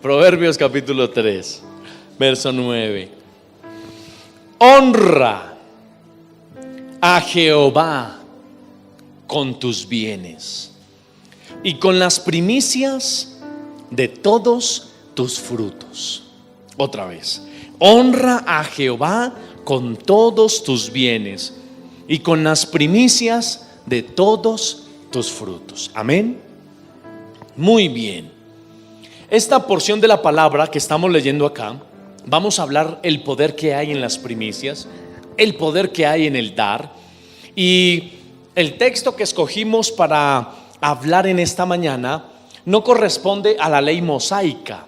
Proverbios capítulo 3, verso 9. Honra a Jehová con tus bienes y con las primicias de todos tus frutos. Otra vez, honra a Jehová con todos tus bienes y con las primicias de todos tus frutos. Amén. Muy bien. Esta porción de la palabra que estamos leyendo acá, vamos a hablar el poder que hay en las primicias, el poder que hay en el dar. Y el texto que escogimos para hablar en esta mañana no corresponde a la ley mosaica,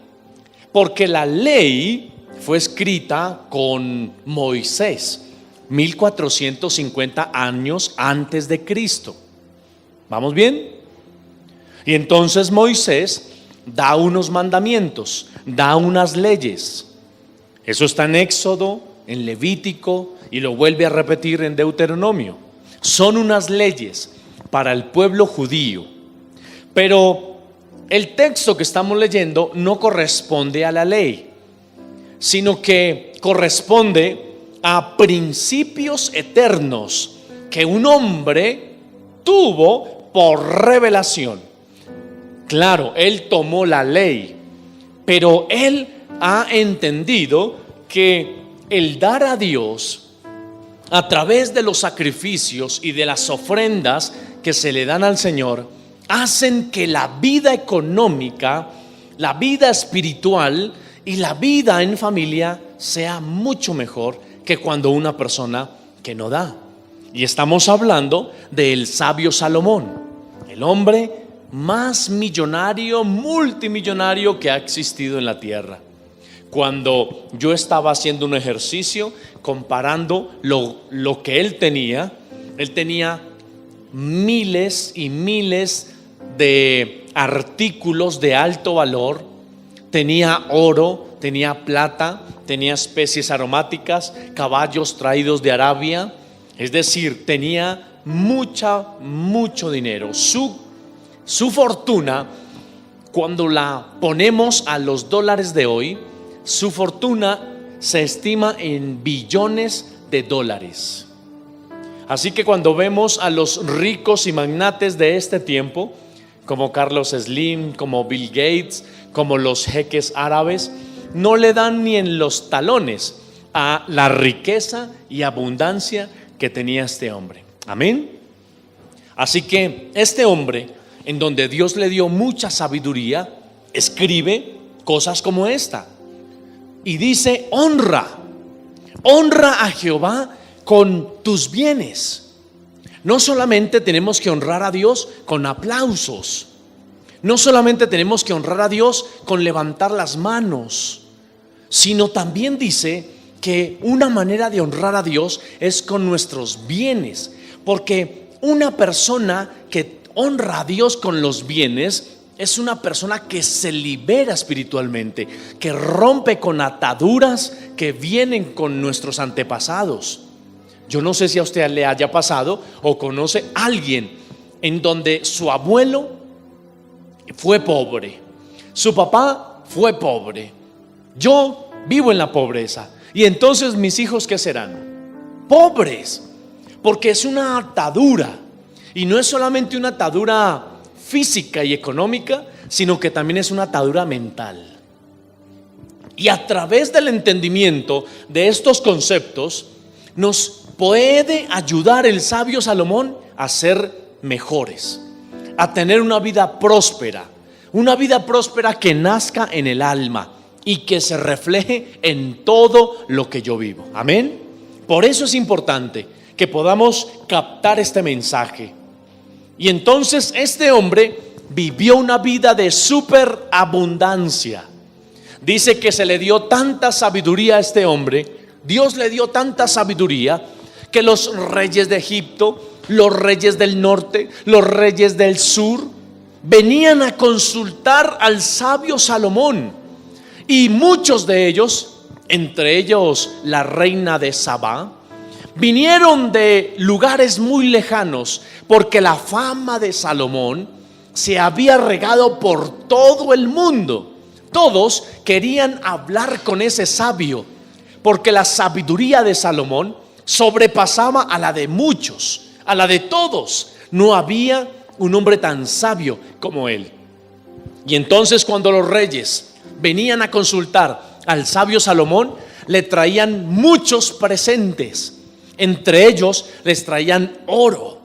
porque la ley fue escrita con Moisés 1450 años antes de Cristo. ¿Vamos bien? Y entonces Moisés da unos mandamientos, da unas leyes. Eso está en Éxodo, en Levítico, y lo vuelve a repetir en Deuteronomio. Son unas leyes para el pueblo judío. Pero el texto que estamos leyendo no corresponde a la ley, sino que corresponde a principios eternos que un hombre tuvo por revelación. Claro, él tomó la ley, pero él ha entendido que el dar a Dios a través de los sacrificios y de las ofrendas que se le dan al Señor hacen que la vida económica, la vida espiritual y la vida en familia sea mucho mejor que cuando una persona que no da. Y estamos hablando del sabio Salomón, el hombre más millonario, multimillonario que ha existido en la tierra. Cuando yo estaba haciendo un ejercicio comparando lo que él tenía miles y miles de artículos de alto valor. Tenía oro, tenía plata, tenía especies aromáticas, caballos traídos de Arabia. Es decir, tenía mucho dinero. Su fortuna, cuando la ponemos a los dólares de hoy, su fortuna se estima en billones de dólares. Así que cuando vemos a los ricos y magnates de este tiempo, como Carlos Slim, como Bill Gates, como los jeques árabes, no le dan ni en los talones a la riqueza y abundancia que tenía este hombre. Amén. Así que este hombre, en donde Dios le dio mucha sabiduría, escribe cosas como esta y dice: honra a Jehová con tus bienes. No solamente tenemos que honrar a Dios con aplausos, no solamente tenemos que honrar a Dios con levantar las manos, sino también dice que una manera de honrar a Dios es con nuestros bienes, porque una persona que honra a Dios con los bienes es una persona que se libera espiritualmente, que rompe con ataduras que vienen con nuestros antepasados. Yo no sé si a usted le haya pasado o conoce a alguien en donde su abuelo fue pobre, su papá fue pobre, yo vivo en la pobreza, y entonces mis hijos, ¿qué serán? Pobres, porque es una atadura. Y no es solamente una atadura física y económica, sino que también es una atadura mental. Y a través del entendimiento de estos conceptos nos puede ayudar el sabio Salomón a ser mejores, a tener una vida próspera que nazca en el alma y que se refleje en todo lo que yo vivo. Amén. Por eso es importante que podamos captar este mensaje. Y entonces este hombre vivió una vida de superabundancia. Dice que se le dio tanta sabiduría a este hombre, Dios le dio tanta sabiduría, que los reyes de Egipto, los reyes del norte, los reyes del sur, venían a consultar al sabio Salomón. Y muchos de ellos, entre ellos la reina de Sabá, vinieron de lugares muy lejanos, porque la fama de Salomón se había regado por todo el mundo. Todos querían hablar con ese sabio, porque la sabiduría de Salomón sobrepasaba a la de muchos, a la de todos. No había un hombre tan sabio como él. Y entonces, cuando los reyes venían a consultar al sabio Salomón, le traían muchos presentes. Entre ellos les traían oro,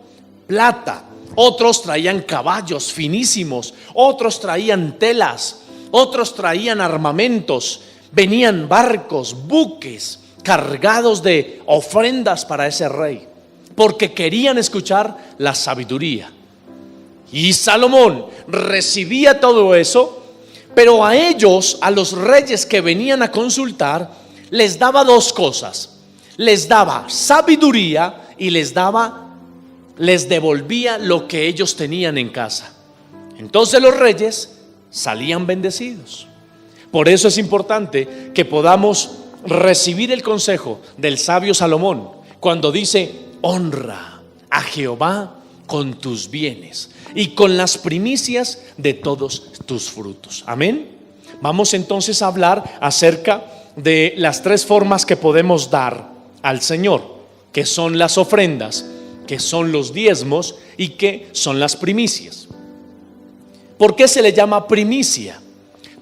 plata, otros traían caballos finísimos, otros traían telas, otros traían armamentos, venían barcos, buques cargados de ofrendas para ese rey, porque querían escuchar la sabiduría. Y Salomón recibía todo eso, pero a ellos, a los reyes que venían a consultar, les daba dos cosas: les daba sabiduría y les devolvía lo que ellos tenían en casa. Entonces los reyes salían bendecidos. Por eso es importante que podamos recibir el consejo del sabio Salomón cuando dice: honra a Jehová con tus bienes y con las primicias de todos tus frutos. Amén. Vamos entonces a hablar acerca de las tres formas que podemos dar al Señor, que son las ofrendas, que son los diezmos y que son las primicias. ¿Por qué se le llama primicia?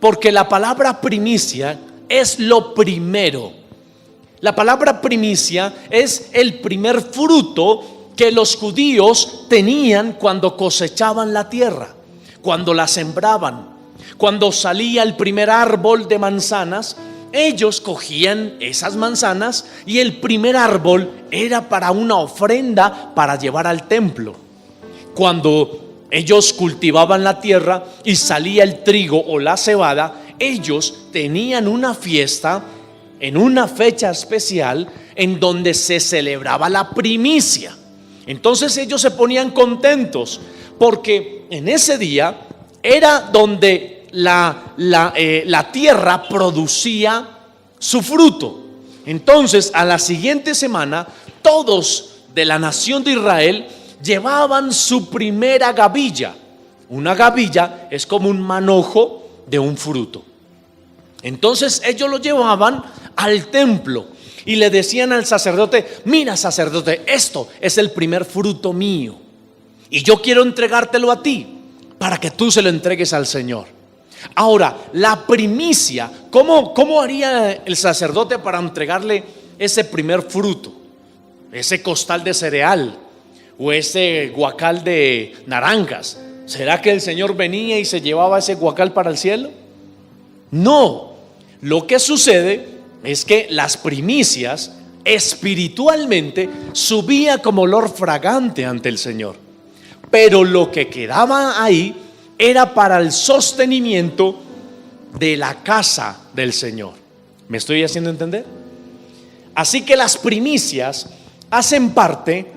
Porque la palabra primicia es lo primero. La palabra primicia es el primer fruto que los judíos tenían cuando cosechaban la tierra, cuando la sembraban. Cuando salía el primer árbol de manzanas, ellos cogían esas manzanas y el primer árbol era para una ofrenda para llevar al templo. Cuando ellos cultivaban la tierra y salía el trigo o la cebada, ellos tenían una fiesta en una fecha especial en donde se celebraba la primicia. Entonces ellos se ponían contentos porque en ese día era donde la tierra producía su fruto. Entonces a la siguiente semana todos de la nación de Israel llevaban su primera gavilla. Una gavilla es como un manojo de un fruto. Entonces ellos lo llevaban al templo y le decían al sacerdote: mira, sacerdote, esto es el primer fruto mío y yo quiero entregártelo a ti para que tú se lo entregues al Señor. Ahora, la primicia, ¿cómo haría el sacerdote para entregarle ese primer fruto? Ese costal de cereal o ese guacal de naranjas. ¿Será que el Señor venía y se llevaba ese guacal para el cielo? No. Lo que sucede es que las primicias espiritualmente subía como olor fragante ante el Señor, pero lo que quedaba ahí era para el sostenimiento de la casa del Señor. ¿Me estoy haciendo entender? Así que las primicias hacen parte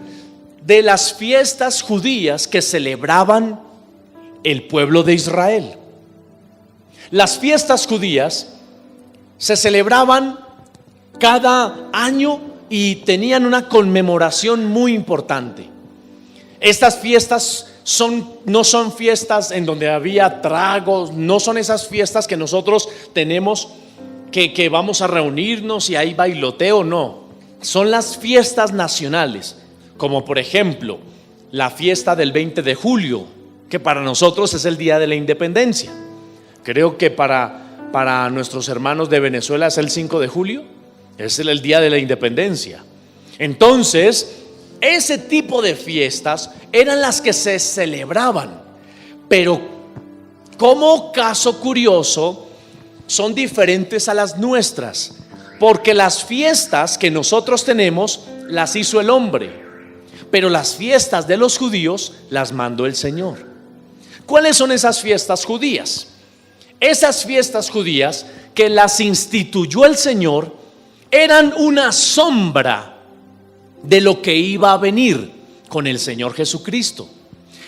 de las fiestas judías que celebraban el pueblo de Israel. Las fiestas judías se celebraban cada año y tenían una conmemoración muy importante. Estas fiestas no son fiestas en donde había tragos, no son esas fiestas que nosotros tenemos que vamos a reunirnos y hay bailoteo, no. Son las fiestas nacionales, como por ejemplo la fiesta del 20 de julio, que para nosotros es el Día de la Independencia. Creo que para nuestros hermanos de Venezuela es el 5 de julio, es el Día de la Independencia. Entonces, ese tipo de fiestas eran las que se celebraban, pero como caso curioso, son diferentes a las nuestras, porque las fiestas que nosotros tenemos las hizo el hombre, pero las fiestas de los judíos las mandó el Señor. ¿Cuáles son esas fiestas judías? Esas fiestas judías que las instituyó el Señor eran una sombra de lo que iba a venir con el Señor Jesucristo.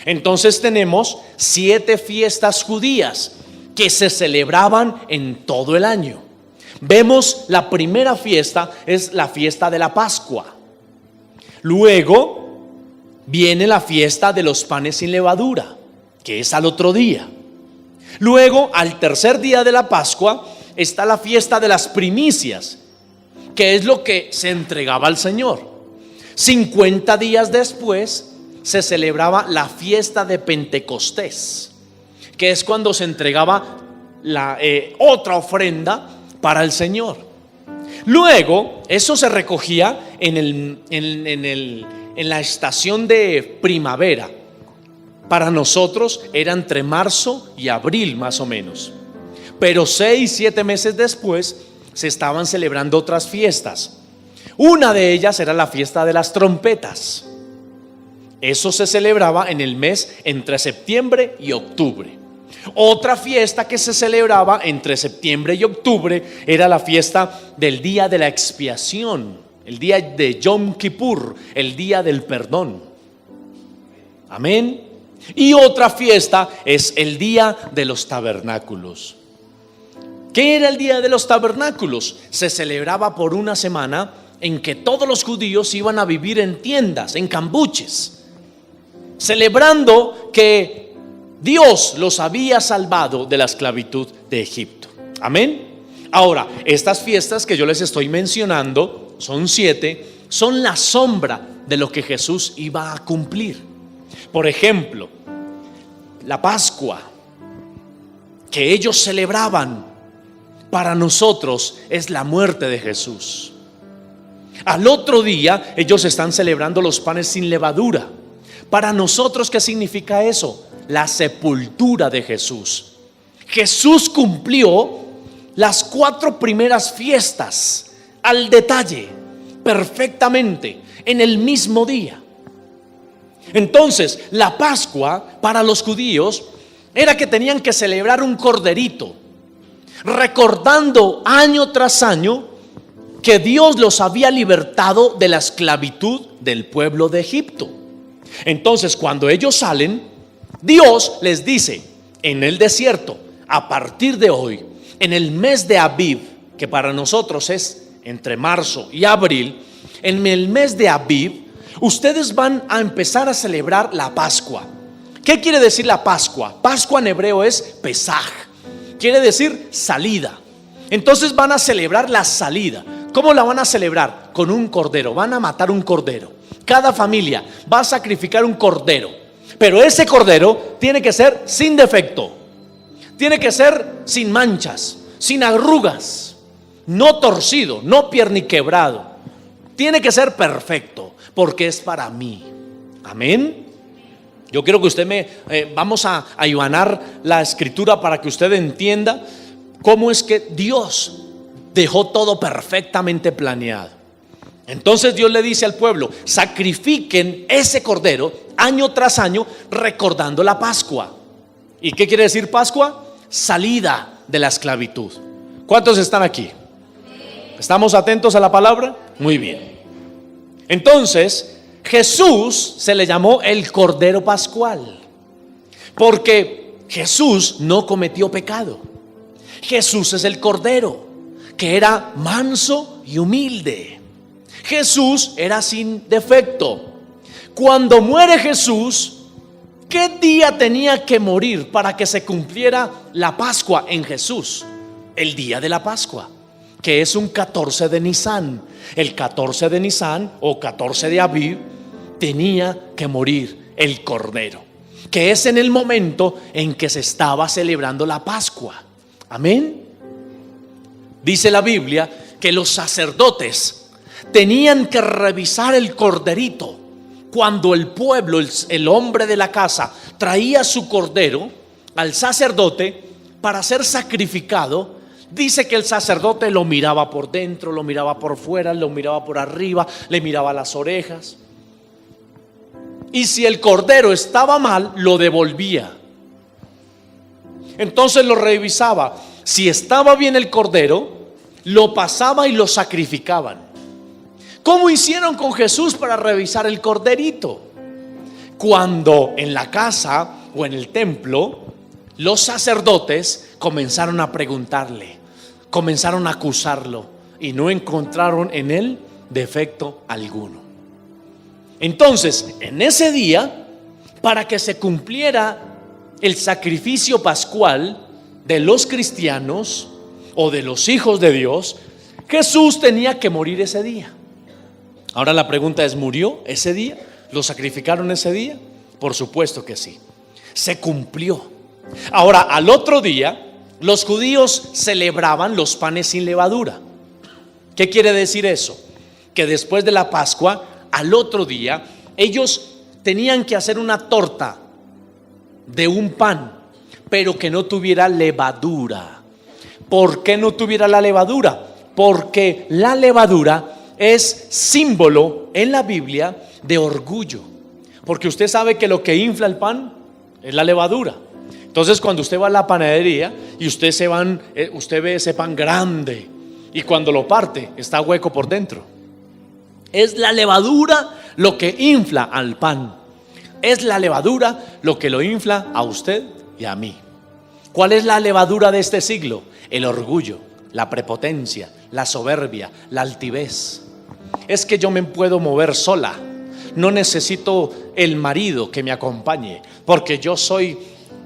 Entonces tenemos 7 fiestas judías que se celebraban en todo el año. Vemos, la primera fiesta es la fiesta de la Pascua. Luego viene la fiesta de los panes sin levadura, que es al otro día. Luego, al tercer día de la Pascua, está la fiesta de las primicias, que es lo que se entregaba al Señor. 50 días después se celebraba la fiesta de Pentecostés, que es cuando se entregaba la otra ofrenda para el Señor. Luego, eso se recogía en la estación de primavera. Para nosotros era entre marzo y abril más o menos. Pero 6-7 meses después se estaban celebrando otras fiestas. Una de ellas era la fiesta de las trompetas. Eso se celebraba en el mes entre septiembre y octubre. Otra fiesta que se celebraba entre septiembre y octubre era la fiesta del día de la expiación, el día de Yom Kippur, el día del perdón. Amén. Y otra fiesta es el día de los tabernáculos. ¿Qué era el día de los tabernáculos? Se celebraba por una semana en que todos los judíos iban a vivir en tiendas, en cambuches, celebrando que Dios los había salvado de la esclavitud de Egipto. Amén. Ahora, estas fiestas que yo les estoy mencionando, son 7, son la sombra de lo que Jesús iba a cumplir. Por ejemplo, la Pascua que ellos celebraban, para nosotros es la muerte de Jesús. Al otro día ellos están celebrando los panes sin levadura. Para nosotros, ¿qué significa eso? La sepultura de Jesús. Jesús cumplió las 4 primeras fiestas al detalle, perfectamente, en el mismo día. Entonces, la Pascua para los judíos era que tenían que celebrar un corderito, recordando año tras año que Dios los había libertado de la esclavitud del pueblo de Egipto. Entonces, cuando ellos salen, Dios les dice en el desierto: a partir de hoy, en el mes de Abib, que para nosotros es entre marzo y abril, en el mes de Abib, ustedes van a empezar a celebrar la Pascua. ¿Qué quiere decir la Pascua? Pascua en hebreo es Pesaj, quiere decir salida. Entonces van a celebrar la salida. ¿Cómo la van a celebrar? Con un cordero. Van a matar un cordero. Cada familia va a sacrificar un cordero, pero ese cordero tiene que ser sin defecto, tiene que ser sin manchas, sin arrugas, no torcido, no pierniquebrado. Tiene que ser perfecto, porque es para mí. Amén. Yo quiero que usted vamos a ayunar la escritura para que usted entienda cómo es que Dios dejó todo perfectamente planeado. Entonces Dios le dice al pueblo: sacrifiquen ese cordero año tras año, recordando la Pascua. ¿Y qué quiere decir Pascua? Salida de la esclavitud. ¿Cuántos están aquí? ¿Estamos atentos a la palabra? Muy bien. Entonces Jesús se le llamó el Cordero Pascual, porque Jesús no cometió pecado. Jesús es el Cordero que era manso y humilde. Jesús era sin defecto. Cuando muere Jesús, ¿qué día tenía que morir para que se cumpliera la Pascua en Jesús? El día de la Pascua, que es un 14 de Nisan. El 14 de Nisan o 14 de Abib tenía que morir el Cordero, que es en el momento en que se estaba celebrando la Pascua. Amén. Dice la Biblia que los sacerdotes tenían que revisar el corderito. Cuando el pueblo, el hombre de la casa, traía su cordero al sacerdote para ser sacrificado, dice que el sacerdote lo miraba por dentro, lo miraba por fuera, lo miraba por arriba, le miraba las orejas. Y si el cordero estaba mal, lo devolvía. Entonces lo revisaba. Si estaba bien el cordero, lo pasaba y lo sacrificaban. ¿Cómo hicieron con Jesús para revisar el corderito? Cuando en la casa o en el templo, los sacerdotes comenzaron a preguntarle, comenzaron a acusarlo, y no encontraron en él defecto alguno. Entonces, en ese día, para que se cumpliera el sacrificio pascual, de los cristianos o de los hijos de Dios, Jesús tenía que morir ese día. Ahora la pregunta es, ¿murió ese día? ¿Lo sacrificaron ese día? Por supuesto que sí. Se cumplió. Ahora, al otro día, los judíos celebraban los panes sin levadura. ¿Qué quiere decir eso? Que después de la Pascua, al otro día, ellos tenían que hacer una torta de un pan, pero que no tuviera levadura. ¿Por qué no tuviera la levadura? Porque la levadura es símbolo en la Biblia de orgullo. Porque usted sabe que lo que infla el pan es la levadura. Entonces, cuando usted va a la panadería y usted ve ese pan grande, y cuando lo parte está hueco por dentro. Es la levadura lo que infla al pan. Es la levadura lo que lo infla a usted y a mí. ¿Cuál es la levadura de este siglo? El orgullo, la prepotencia, la soberbia, la altivez. Es que yo me puedo mover sola, no necesito el marido que me acompañe, porque yo soy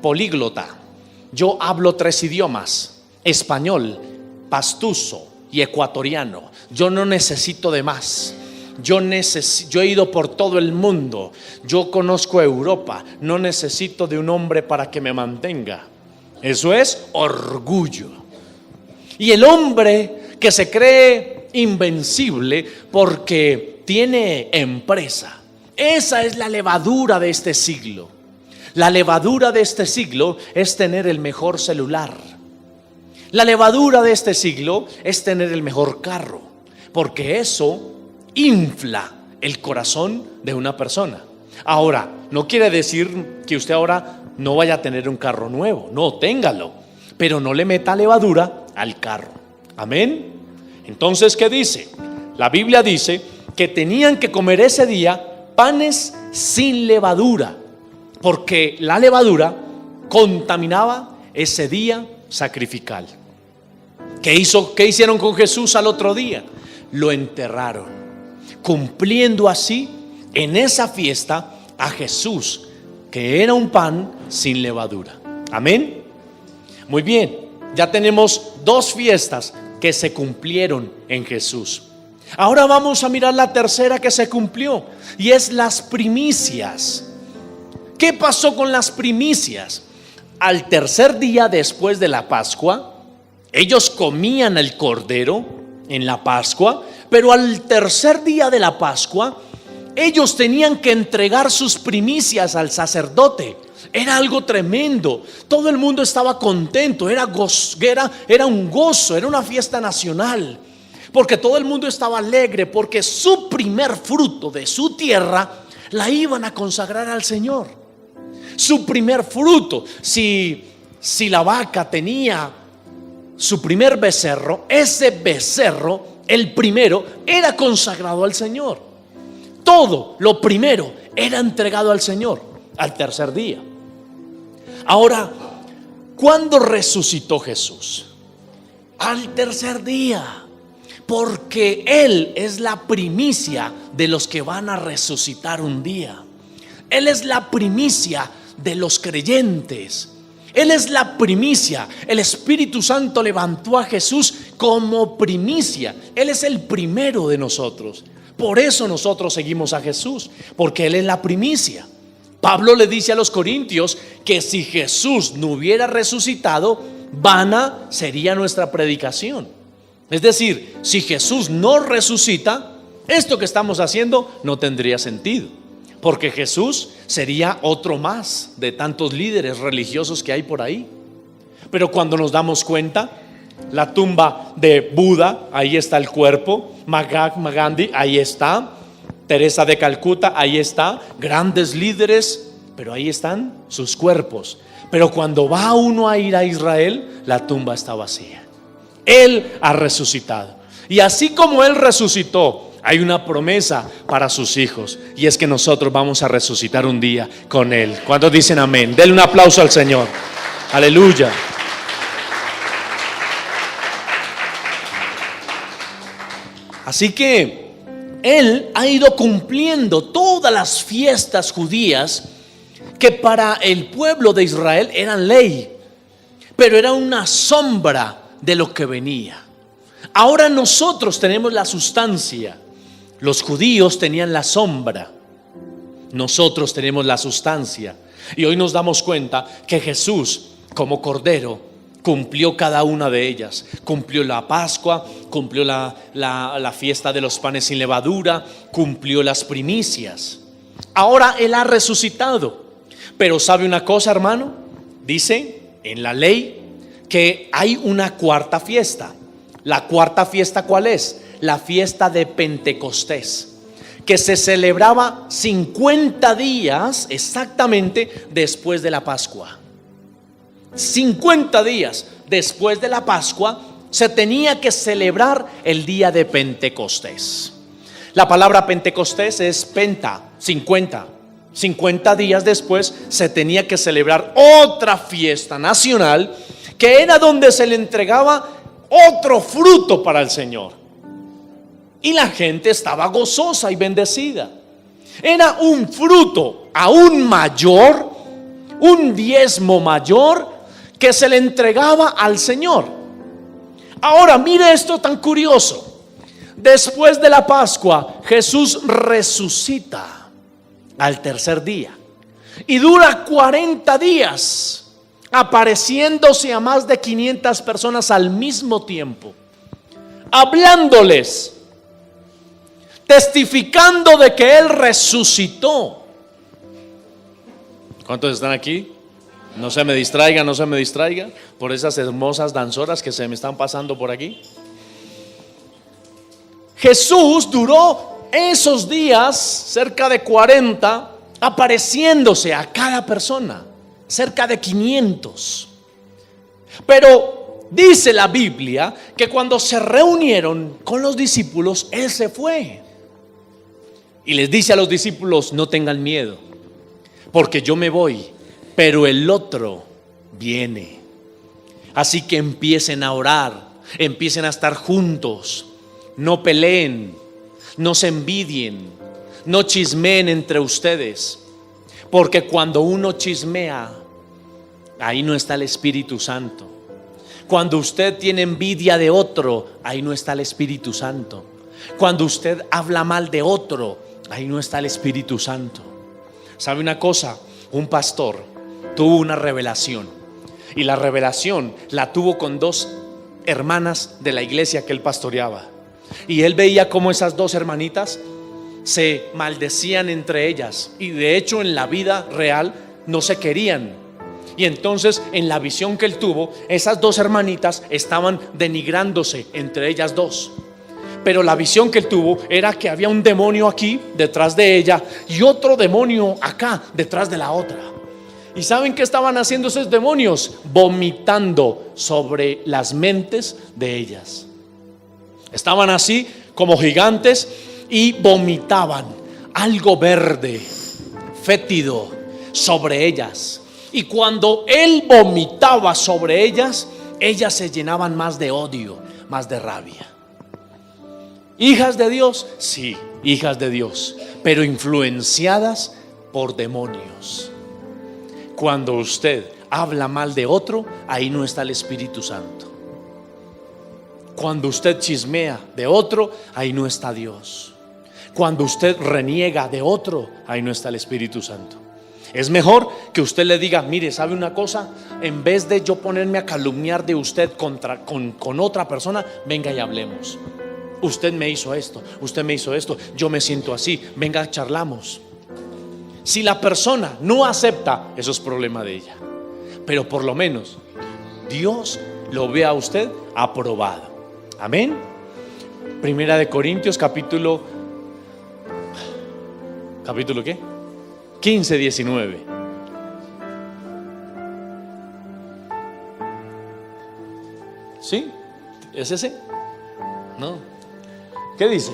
políglota. Yo hablo 3 idiomas: español, pastuso y ecuatoriano. Yo no necesito de más. Yo he ido por todo el mundo. Yo conozco Europa. No necesito de un hombre para que me mantenga. Eso es orgullo. Y el hombre que se cree invencible porque tiene empresa, esa es la levadura de este siglo. La levadura de este siglo es tener el mejor celular. La levadura de este siglo es tener el mejor carro, porque eso infla el corazón de una persona. Ahora, no quiere decir que usted ahora no vaya a tener un carro nuevo. No, téngalo, pero no le meta levadura al carro. Amén. Entonces, ¿qué dice? La Biblia dice que tenían que comer ese día panes sin levadura, porque la levadura contaminaba ese día sacrificial. ¿Qué hicieron con Jesús al otro día? Lo enterraron, cumpliendo así en esa fiesta a Jesús, que era un pan sin levadura. Amén. Muy bien, ya tenemos 2 fiestas que se cumplieron en Jesús. Ahora vamos a mirar la tercera que se cumplió, y es las primicias. ¿Qué pasó con las primicias? Al tercer día después de la Pascua, ellos comían el cordero en la Pascua, pero al tercer día de la Pascua, ellos tenían que entregar sus primicias al sacerdote. Era algo tremendo. Todo el mundo estaba contento. Era un gozo, era una fiesta nacional, porque todo el mundo estaba alegre, porque su primer fruto de su tierra la iban a consagrar al Señor. Su primer fruto. Si la vaca tenía su primer becerro, ese becerro, el primero, era consagrado al Señor. Todo lo primero era entregado al Señor al tercer día. Ahora, ¿cuándo resucitó Jesús? Al tercer día, porque Él es la primicia de los que van a resucitar un día. Él es la primicia de los creyentes. Él es la primicia. El Espíritu Santo levantó a Jesús como primicia. Él es el primero de nosotros. Por eso nosotros seguimos a Jesús, porque Él es la primicia. Pablo le dice a los corintios que si Jesús no hubiera resucitado, vana sería nuestra predicación. Es decir, si Jesús no resucita, esto que estamos haciendo no tendría sentido, porque Jesús sería otro más de tantos líderes religiosos que hay por ahí. Pero cuando nos damos cuenta, la tumba de Buda, ahí está el cuerpo. Mahatma Gandhi, ahí está. Teresa de Calcuta, ahí está. Grandes líderes, pero ahí están sus cuerpos. Pero cuando va uno a ir a Israel, la tumba está vacía. Él ha resucitado. Y así como Él resucitó, hay una promesa para sus hijos, y es que nosotros vamos a resucitar un día con Él. ¿Cuántos dicen amén? Denle un aplauso al Señor. Aleluya. Así que Él ha ido cumpliendo todas las fiestas judías que para el pueblo de Israel eran ley, pero era una sombra de lo que venía. Ahora nosotros tenemos la sustancia. Los judíos tenían la sombra, nosotros tenemos la sustancia. Y hoy nos damos cuenta que Jesús, como Cordero, cumplió cada una de ellas. Cumplió la Pascua, cumplió la fiesta de los panes sin levadura, cumplió las primicias. Ahora Él ha resucitado. Pero ¿sabe una cosa, hermano? Dice en la ley que hay una cuarta fiesta. La cuarta fiesta, ¿cuál es? La fiesta de Pentecostés, que se celebraba 50 días exactamente después de la Pascua. 50 días después de la Pascua se tenía que celebrar el día de Pentecostés. La palabra Pentecostés es penta, 50. 50 días después se tenía que celebrar otra fiesta nacional, que era donde se le entregaba otro fruto para el Señor. Y la gente estaba gozosa y bendecida. Era un fruto aún mayor, un diezmo mayor que se le entregaba al Señor. Ahora mire esto tan curioso. Después de la Pascua, Jesús resucita al tercer día y dura 40 días apareciéndose a más de 500 personas al mismo tiempo, hablándoles, testificando de que Él resucitó. ¿Cuántos están aquí? No se me distraiga, no se me distraiga por esas hermosas danzoras que se me están pasando por aquí. Jesús duró esos días, cerca de 40, apareciéndose a cada persona, cerca de 500. Pero dice la Biblia que cuando se reunieron con los discípulos, Él se fue y les dice a los discípulos: no tengan miedo, porque yo me voy, pero el otro viene. Así que empiecen a orar, empiecen a estar juntos, no peleen, no se envidien, no chismeen entre ustedes, porque cuando uno chismea, ahí no está el Espíritu Santo. Cuando usted tiene envidia de otro, ahí no está el Espíritu Santo. Cuando usted habla mal de otro, ahí no está el Espíritu Santo. ¿Sabe una cosa? Un pastor tuvo una revelación, y la revelación la tuvo con dos hermanas de la iglesia que él pastoreaba. Y él veía cómo esas dos hermanitas se maldecían entre ellas, y de hecho en la vida real no se querían. Y entonces en la visión que él tuvo, esas dos hermanitas estaban denigrándose entre ellas dos. Pero la visión que él tuvo era que había un demonio aquí detrás de ella y otro demonio acá detrás de la otra. ¿Y saben qué estaban haciendo esos demonios? Vomitando sobre las mentes de ellas. Estaban así como gigantes y vomitaban algo verde, fétido, sobre ellas. Y cuando él vomitaba sobre ellas, ellas se llenaban más de odio, más de rabia. ¿Hijas de Dios? Sí, hijas de Dios, pero influenciadas por demonios. Cuando usted habla mal de otro, ahí no está el Espíritu Santo. Cuando usted chismea de otro, ahí no está Dios. Cuando usted reniega de otro, ahí no está el Espíritu Santo. Es mejor que usted le diga: mire, ¿sabe una cosa? En vez de yo ponerme a calumniar de usted con otra persona, venga y hablemos. Usted me hizo esto, usted me hizo esto, yo me siento así, venga, charlamos. Si la persona no acepta, eso es problema de ella, pero por lo menos Dios lo ve a usted aprobado. Amén. Primera de Corintios capítulo ¿qué? 15, 19. ¿Sí? ¿Es ese? No. ¿Qué dice?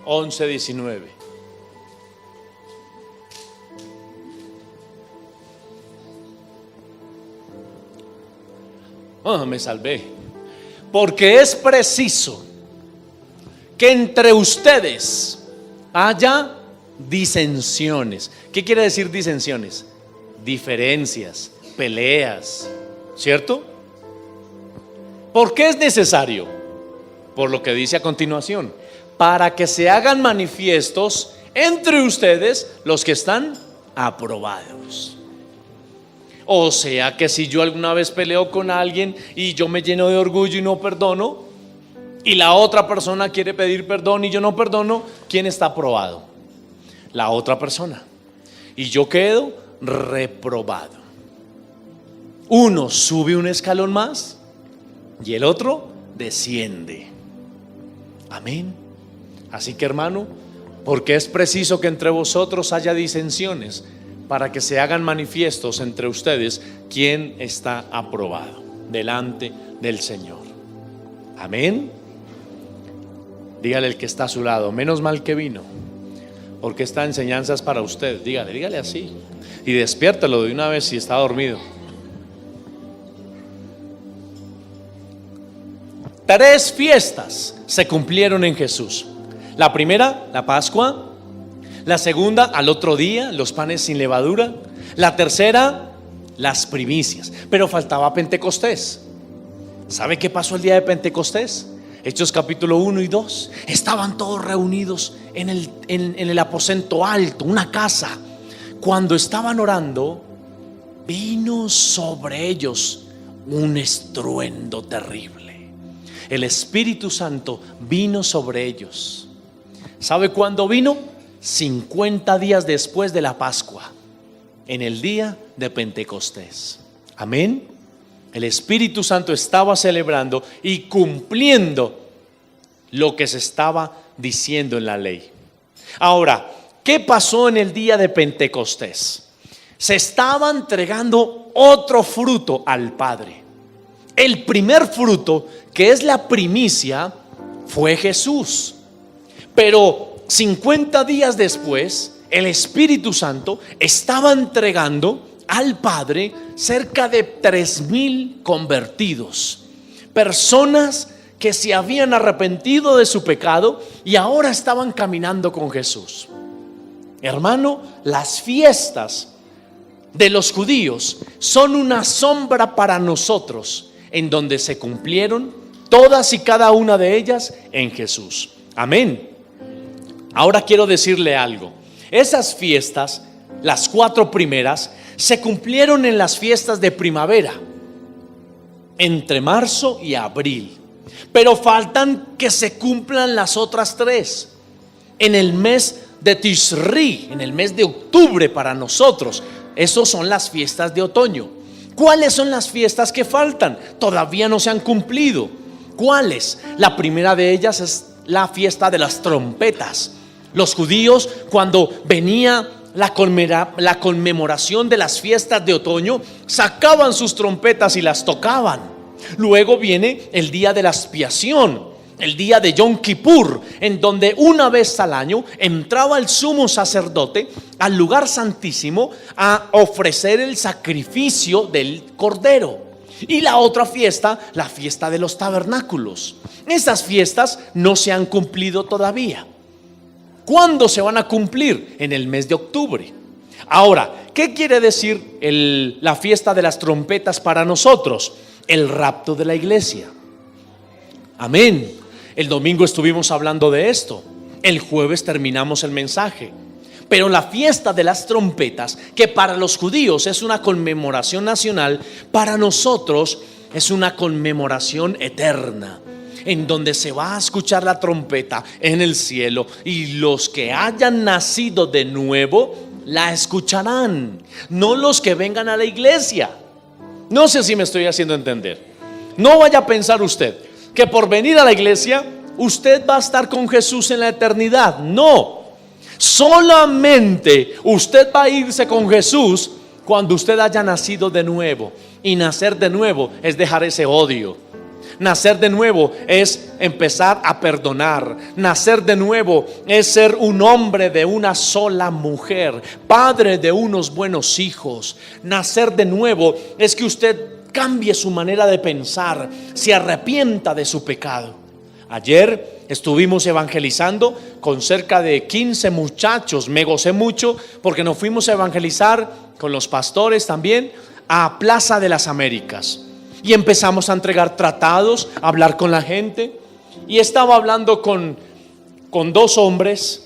Once, 19. Me salvé. Porque es preciso que entre ustedes haya disensiones. ¿Qué quiere decir disensiones? Diferencias, peleas, ¿cierto? ¿Por qué es necesario? Por lo que dice a continuación: para que se hagan manifiestos entre ustedes los que están aprobados. O sea que si yo alguna vez peleo con alguien y yo me lleno de orgullo y no perdono, y la otra persona quiere pedir perdón y yo no perdono, ¿quién está aprobado? La otra persona. Y yo quedo reprobado. Uno sube un escalón más y el otro desciende. Amén. Así que, hermano, porque es preciso que entre vosotros haya disensiones, para que se hagan manifiestos entre ustedes quién está aprobado delante del Señor. Amén. Dígale al que está a su lado: menos mal que vino, porque esta enseñanza es para usted. Dígale así, y despiértelo de una vez si está dormido. 3 fiestas se cumplieron en Jesús. La primera, la Pascua. La segunda, al otro día, los panes sin levadura. La tercera, las primicias. Pero faltaba Pentecostés. ¿Sabe qué pasó el día de Pentecostés? Hechos capítulo 1 y 2. Estaban todos reunidos en el aposento alto, una casa. Cuando estaban orando, vino sobre ellos un estruendo terrible. El Espíritu Santo vino sobre ellos. ¿Sabe cuándo vino? 50 días después de la Pascua, en el día de Pentecostés. Amén. El Espíritu Santo estaba celebrando y cumpliendo lo que se estaba diciendo en la ley. Ahora, ¿qué pasó en el día de Pentecostés? Se estaba entregando otro fruto al Padre. El primer fruto, que es la primicia, fue Jesús. Pero 50 días después, el Espíritu Santo estaba entregando al Padre cerca de 3,000 convertidos, personas que se habían arrepentido de su pecado y ahora estaban caminando con Jesús. Hermano, las fiestas de los judíos son una sombra para nosotros, en donde se cumplieron todas y cada una de ellas en Jesús. Amén. Ahora quiero decirle algo. Esas fiestas, las 4 primeras, se cumplieron en las fiestas de primavera, entre marzo y abril. Pero faltan que se cumplan las otras 3 en el mes de Tishri, en el mes de octubre para nosotros. Esas son las fiestas de otoño. ¿Cuáles son las fiestas que faltan? Todavía no se han cumplido. ¿Cuáles? La primera de ellas es la fiesta de las trompetas. Los judíos, cuando venía la conmemoración de las fiestas de otoño, sacaban sus trompetas y las tocaban. Luego viene el día de la expiación, el día de Yom Kippur, en donde una vez al año entraba el sumo sacerdote al lugar santísimo a ofrecer el sacrificio del cordero. Y la otra fiesta, la fiesta de los tabernáculos. Esas fiestas no se han cumplido todavía. ¿Cuándo se van a cumplir? En el mes de octubre. Ahora, ¿qué quiere decir la fiesta de las trompetas para nosotros? El rapto de la iglesia. Amén. El domingo estuvimos hablando de esto. El jueves terminamos el mensaje. Pero la fiesta de las trompetas, que para los judíos es una conmemoración nacional, para nosotros es una conmemoración eterna, en donde se va a escuchar la trompeta en el cielo, y los que hayan nacido de nuevo la escucharán, no los que vengan a la iglesia. No sé si me estoy haciendo entender. No vaya a pensar usted que por venir a la iglesia usted va a estar con Jesús en la eternidad. No, solamente usted va a irse con Jesús cuando usted haya nacido de nuevo. Y nacer de nuevo es dejar ese odio. Nacer de nuevo es empezar a perdonar. Nacer de nuevo es ser un hombre de una sola mujer, padre de unos buenos hijos. Nacer de nuevo es que usted cambie su manera de pensar, se arrepienta de su pecado. Ayer estuvimos evangelizando con cerca de 15 muchachos. Me gocé mucho porque nos fuimos a evangelizar con los pastores también a Plaza de las Américas. Y empezamos a entregar tratados, a hablar con la gente. Y estaba hablando con 2 hombres.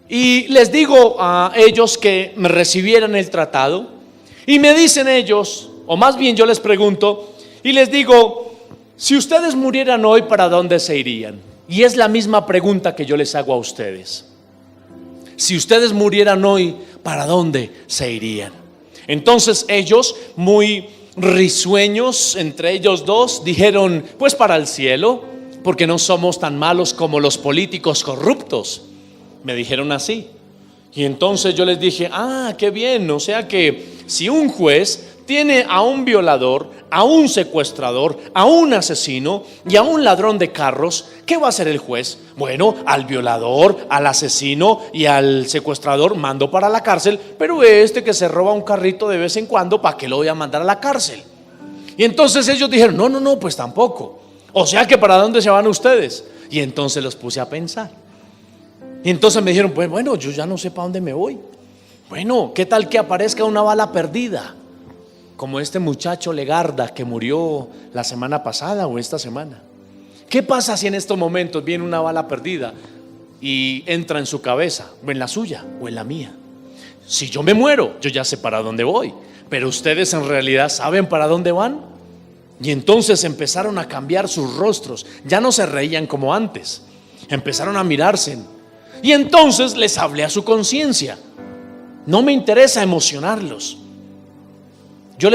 Y les digo a ellos que me recibieran el tratado. Y me dicen ellos, o más bien yo les pregunto, y les digo: si ustedes murieran hoy, ¿para dónde se irían? Y es la misma pregunta que yo les hago a ustedes. Si ustedes murieran hoy, ¿para dónde se irían? Entonces ellos, muy risueños entre ellos 2, dijeron: pues para el cielo, porque no somos tan malos como los políticos corruptos. Me dijeron así. Y entonces yo les dije: qué bien. O sea que si un juez tiene a un violador, a un secuestrador, a un asesino y a un ladrón de carros, ¿qué va a hacer el juez? Bueno, al violador, al asesino y al secuestrador mando para la cárcel, pero que se roba un carrito de vez en cuando, ¿para qué lo voy a mandar a la cárcel? Y entonces ellos dijeron: no, pues tampoco. O sea que ¿para dónde se van ustedes? Y entonces los puse a pensar. Y entonces me dijeron: pues bueno, yo ya no sé para dónde me voy. Bueno, ¿qué tal que aparezca una bala perdida? Como este muchacho Legarda que murió la semana pasada o esta semana. ¿Qué pasa si en estos momentos viene una bala perdida y entra en su cabeza, o en la suya, o en la mía? Si yo me muero, yo ya sé para dónde voy, pero ustedes en realidad saben para dónde van. Y entonces empezaron a cambiar sus rostros. Ya no se reían como antes, empezaron a mirarse. Y entonces les hablé a su conciencia. No me interesa emocionarlos. Yo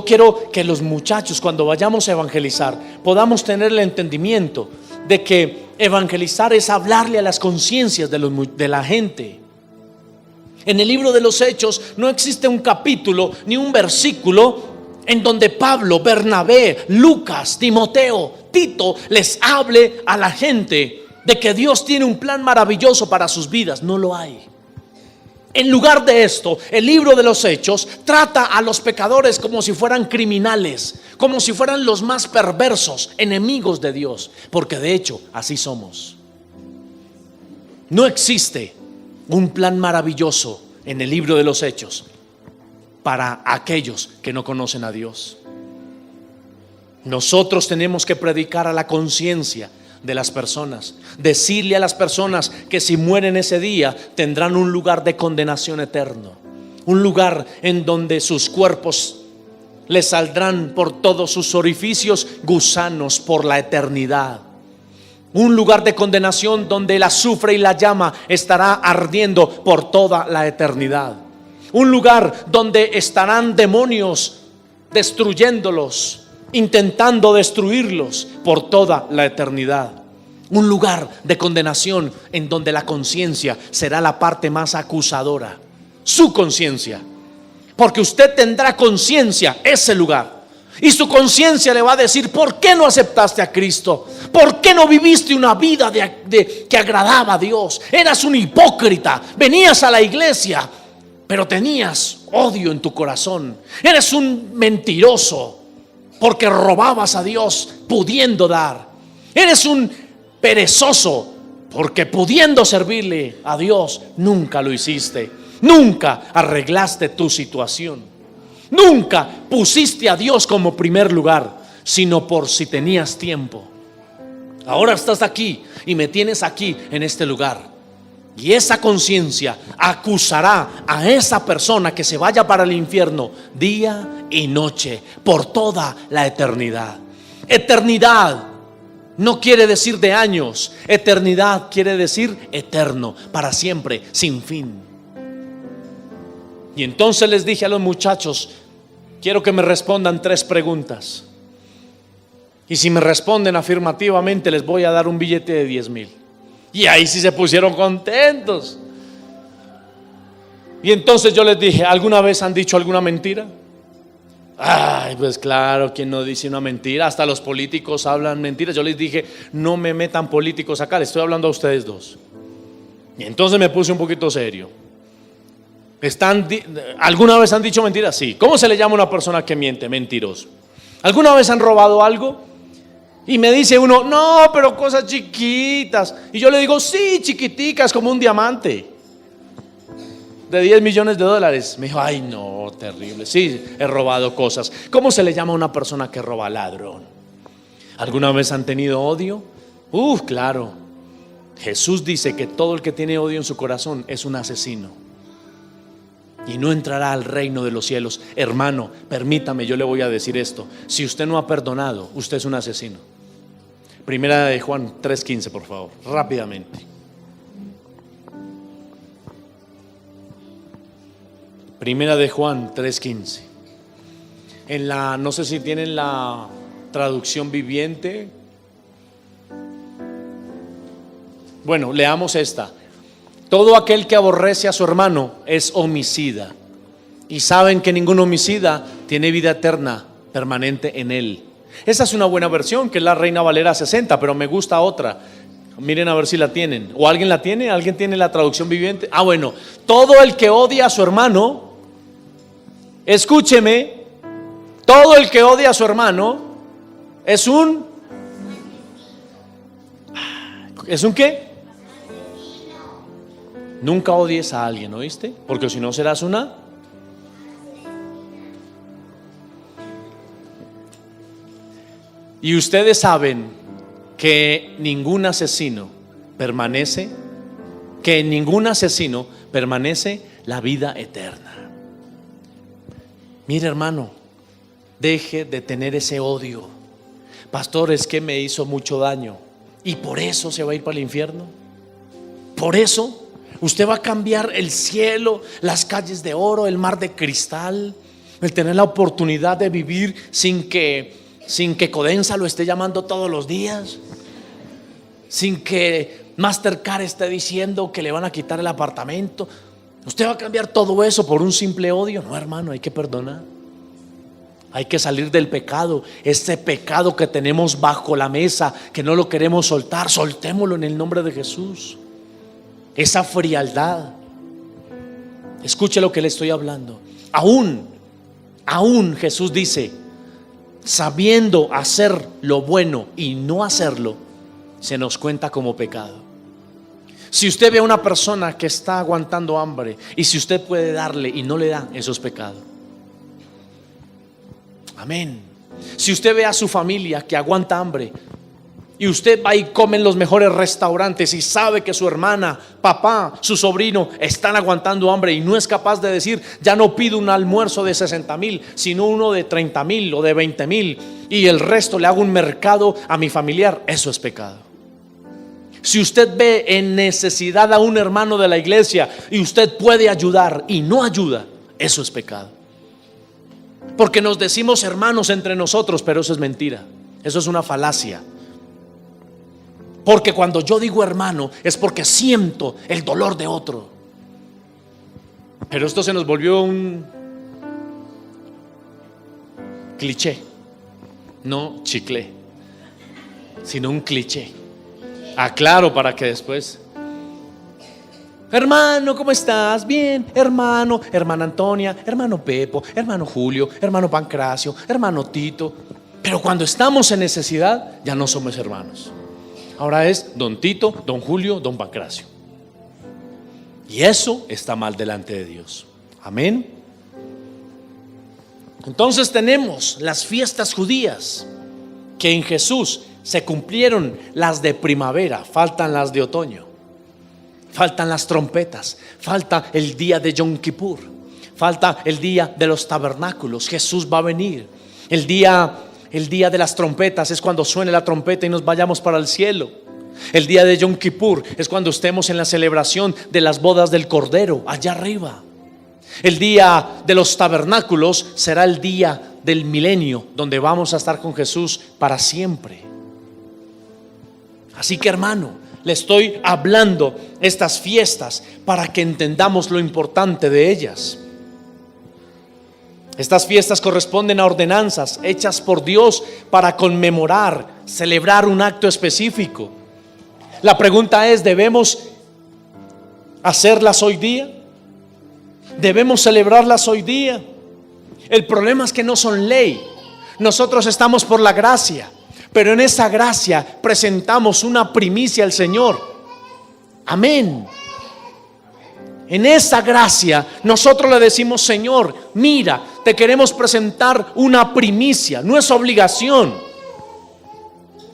quiero que los muchachos, cuando vayamos a evangelizar, podamos tener el entendimiento de que evangelizar es hablarle a las conciencias de la gente. En el libro de los Hechos no existe un capítulo ni un versículo en donde Pablo, Bernabé, Lucas, Timoteo, Tito les hable a la gente de que Dios tiene un plan maravilloso para sus vidas. No lo hay. En lugar de esto, el libro de los Hechos trata a los pecadores como si fueran criminales, como si fueran los más perversos, enemigos de Dios, porque de hecho así somos. No existe un plan maravilloso en el libro de los Hechos para aquellos que no conocen a Dios. Nosotros tenemos que predicar a la conciencia de las personas, decirle a las personas que si mueren ese día tendrán un lugar de condenación eterno, un lugar en donde sus cuerpos les saldrán por todos sus orificios gusanos por la eternidad, un lugar de condenación donde el azufre y la llama estará ardiendo por toda la eternidad, un lugar donde estarán demonios destruyéndolos, intentando destruirlos por toda la eternidad. Un lugar de condenación en donde la conciencia será la parte más acusadora. Su conciencia, porque usted tendrá conciencia, ese lugar, y su conciencia le va a decir: ¿por qué no aceptaste a Cristo? ¿Por qué no viviste una vida que agradaba a Dios? Eras un hipócrita, venías a la iglesia, pero tenías odio en tu corazón. Eres un mentiroso porque robabas a Dios pudiendo dar. Eres un perezoso porque pudiendo servirle a Dios nunca lo hiciste. Nunca arreglaste tu situación. Nunca pusiste a Dios como primer lugar, sino por si tenías tiempo. Ahora estás aquí y me tienes aquí en este lugar. Y esa conciencia acusará a esa persona que se vaya para el infierno día y noche por toda la eternidad. Eternidad no quiere decir de años. Eternidad quiere decir eterno, para siempre, sin fin. Y entonces les dije a los muchachos: quiero que me respondan 3 preguntas. Y si me responden afirmativamente, les voy a dar un billete de 10,000. Y ahí sí se pusieron contentos. Y entonces yo les dije: ¿alguna vez han dicho alguna mentira? Ay, pues claro, ¿quién no dice una mentira? Hasta los políticos hablan mentiras. Yo les dije: no me metan políticos acá, les estoy hablando a ustedes 2. Y entonces me puse un poquito serio. ¿Alguna vez han dicho mentiras? Sí. ¿Cómo se le llama a una persona que miente? Mentiroso. ¿Alguna vez han robado algo? Y me dice uno, no, pero cosas chiquitas. Y yo le digo, sí, chiquiticas, como un diamante de 10 millones de dólares. Me dijo, ay no, terrible. Sí, he robado cosas. ¿Cómo se le llama a una persona que roba? Ladrón. ¿Alguna vez han tenido odio? Claro. Jesús dice que todo el que tiene odio en su corazón es un asesino y no entrará al reino de los cielos. Hermano, permítame, yo le voy a decir esto. Si usted no ha perdonado, usted es un asesino. Primera de Juan 3:15, por favor, rápidamente. Primera de Juan 3:15. No sé si tienen la traducción viviente. Bueno, leamos esta. Todo aquel que aborrece a su hermano es homicida. Y saben que ningún homicida tiene vida eterna permanente en él. Esa es una buena versión, que es la Reina Valera 60, pero me gusta otra. Miren a ver si la tienen. ¿O alguien la tiene? ¿Alguien tiene la traducción viviente? Bueno, todo el que odia a su hermano, escúcheme, todo el que odia a su hermano ¿es un qué? Nunca odies a alguien, ¿oíste? Porque si no serás una. Y ustedes saben que ningún asesino permanece, que en ningún asesino permanece la vida eterna. Mire, hermano, deje de tener ese odio. Pastor, es que me hizo mucho daño y por eso se va a ir para el infierno. Por eso usted va a cambiar el cielo, las calles de oro, el mar de cristal, el tener la oportunidad de vivir sin que Codensa lo esté llamando todos los días, sin que Mastercard esté diciendo que le van a quitar el apartamento. Usted va a cambiar todo eso por un simple odio. No, hermano, hay que perdonar. Hay que salir del pecado. Ese pecado que tenemos bajo la mesa, que no lo queremos soltar, soltémoslo en el nombre de Jesús. Esa frialdad. Escuche lo que le estoy hablando. Aún Jesús dice, sabiendo hacer lo bueno y no hacerlo, se nos cuenta como pecado. Si usted ve a una persona que está aguantando hambre y si usted puede darle y no le da, eso es pecado. Amén. Si usted ve a su familia que aguanta hambre y usted va y come en los mejores restaurantes y sabe que su hermana, papá, su sobrino están aguantando hambre y no es capaz de decir, ya no pido un almuerzo de 60,000, sino uno de 30,000 o de 20,000 y el resto le hago un mercado a mi familiar, eso es pecado. Si usted ve en necesidad a un hermano de la iglesia y usted puede ayudar y no ayuda, eso es pecado. Porque nos decimos hermanos entre nosotros, pero eso es mentira, eso es una falacia. Porque cuando yo digo hermano es porque siento el dolor de otro. Pero esto se nos volvió un cliché, no chicle, sino un cliché. Aclaro para que después, hermano, ¿cómo estás? Bien, hermano, hermana Antonia, hermano Pepo, hermano Julio, hermano Pancracio, hermano Tito. Pero cuando estamos en necesidad ya no somos hermanos. Ahora es don Tito, don Julio, don Pancracio. Y eso está mal delante de Dios. Amén. Entonces tenemos las fiestas judías que en Jesús se cumplieron, las de primavera, faltan las de otoño. Faltan las trompetas, falta el día de Yom Kippur, falta el día de los tabernáculos. Jesús va a venir. El día de las trompetas es cuando suene la trompeta y nos vayamos para el cielo. El día de Yom Kippur es cuando estemos en la celebración de las bodas del Cordero allá arriba. El día de los tabernáculos será el día del milenio, donde vamos a estar con Jesús para siempre. Así que, hermano, le estoy hablando estas fiestas para que entendamos lo importante de ellas. Estas fiestas corresponden a ordenanzas hechas por Dios para conmemorar, celebrar un acto específico. La pregunta es, ¿debemos hacerlas hoy día? ¿Debemos celebrarlas hoy día? El problema es que no son ley. Nosotros estamos por la gracia. Pero en esa gracia presentamos una primicia al Señor. Amén. En esa gracia nosotros le decimos: Señor, mira, te queremos presentar una primicia. No es obligación.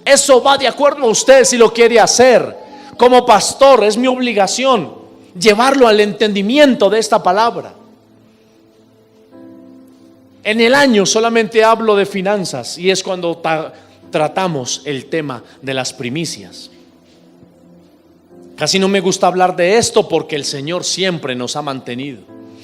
Eso va de acuerdo a usted si lo quiere hacer. Como pastor es mi obligación llevarlo al entendimiento de esta palabra. En el año solamente hablo de finanzas, y es cuando tratamos el tema de las primicias. Casi no me gusta hablar de esto porque el Señor siempre nos ha mantenido,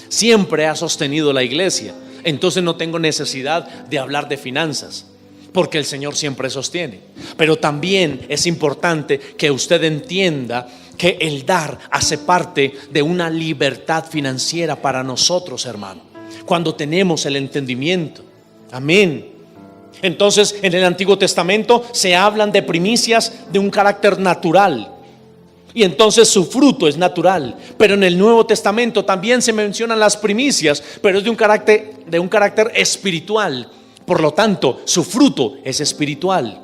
siempre ha sostenido la iglesia. Entonces no tengo necesidad de hablar de finanzas, porque el Señor siempre sostiene. Pero también es importante que usted entienda que el dar hace parte de una libertad financiera para nosotros, hermano, cuando tenemos el entendimiento. Amén. Entonces, en el Antiguo Testamento se hablan de primicias de un carácter natural, y entonces su fruto es natural. Pero en el Nuevo Testamento también se mencionan las primicias, pero es de un carácter espiritual. Por lo tanto, su fruto es espiritual.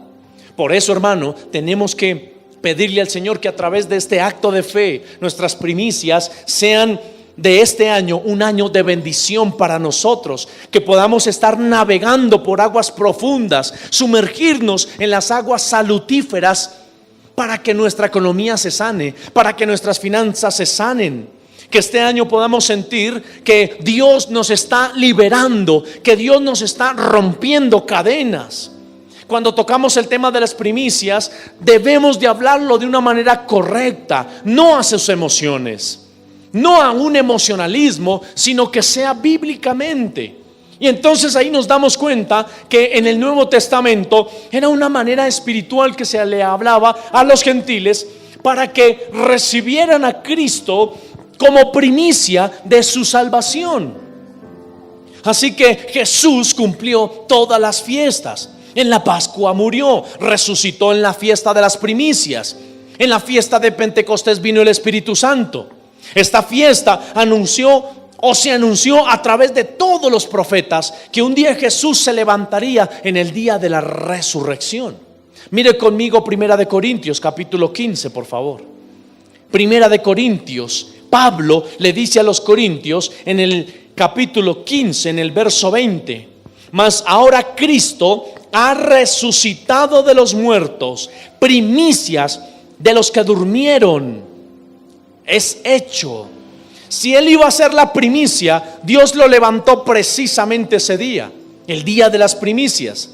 Por eso, hermano, tenemos que pedirle al Señor que a través de este acto de fe, nuestras primicias sean de este año un año de bendición para nosotros, que podamos estar navegando por aguas profundas, sumergirnos en las aguas salutíferas, para que nuestra economía se sane, para que nuestras finanzas se sanen. Que este año podamos sentir que Dios nos está liberando, que Dios nos está rompiendo cadenas. Cuando tocamos el tema de las primicias, debemos de hablarlo de una manera correcta, no a sus emociones, no a un emocionalismo, sino que sea bíblicamente. Y entonces ahí nos damos cuenta que en el Nuevo Testamento era una manera espiritual que se le hablaba a los gentiles para que recibieran a Cristo como primicia de su salvación. Así que Jesús cumplió todas las fiestas. En la Pascua murió, resucitó en la fiesta de las primicias. En la fiesta de Pentecostés vino el Espíritu Santo. Esta fiesta se anunció a través de todos los profetas que un día Jesús se levantaría en el día de la resurrección. Mire conmigo Primera de Corintios capítulo 15, por favor. Primera de Corintios. Pablo le dice a los corintios en el capítulo 15, en el verso 20: mas ahora Cristo ha resucitado de los muertos, primicias de los que durmieron. Es hecho. Si él iba a ser la primicia, Dios lo levantó precisamente ese día, el día de las primicias.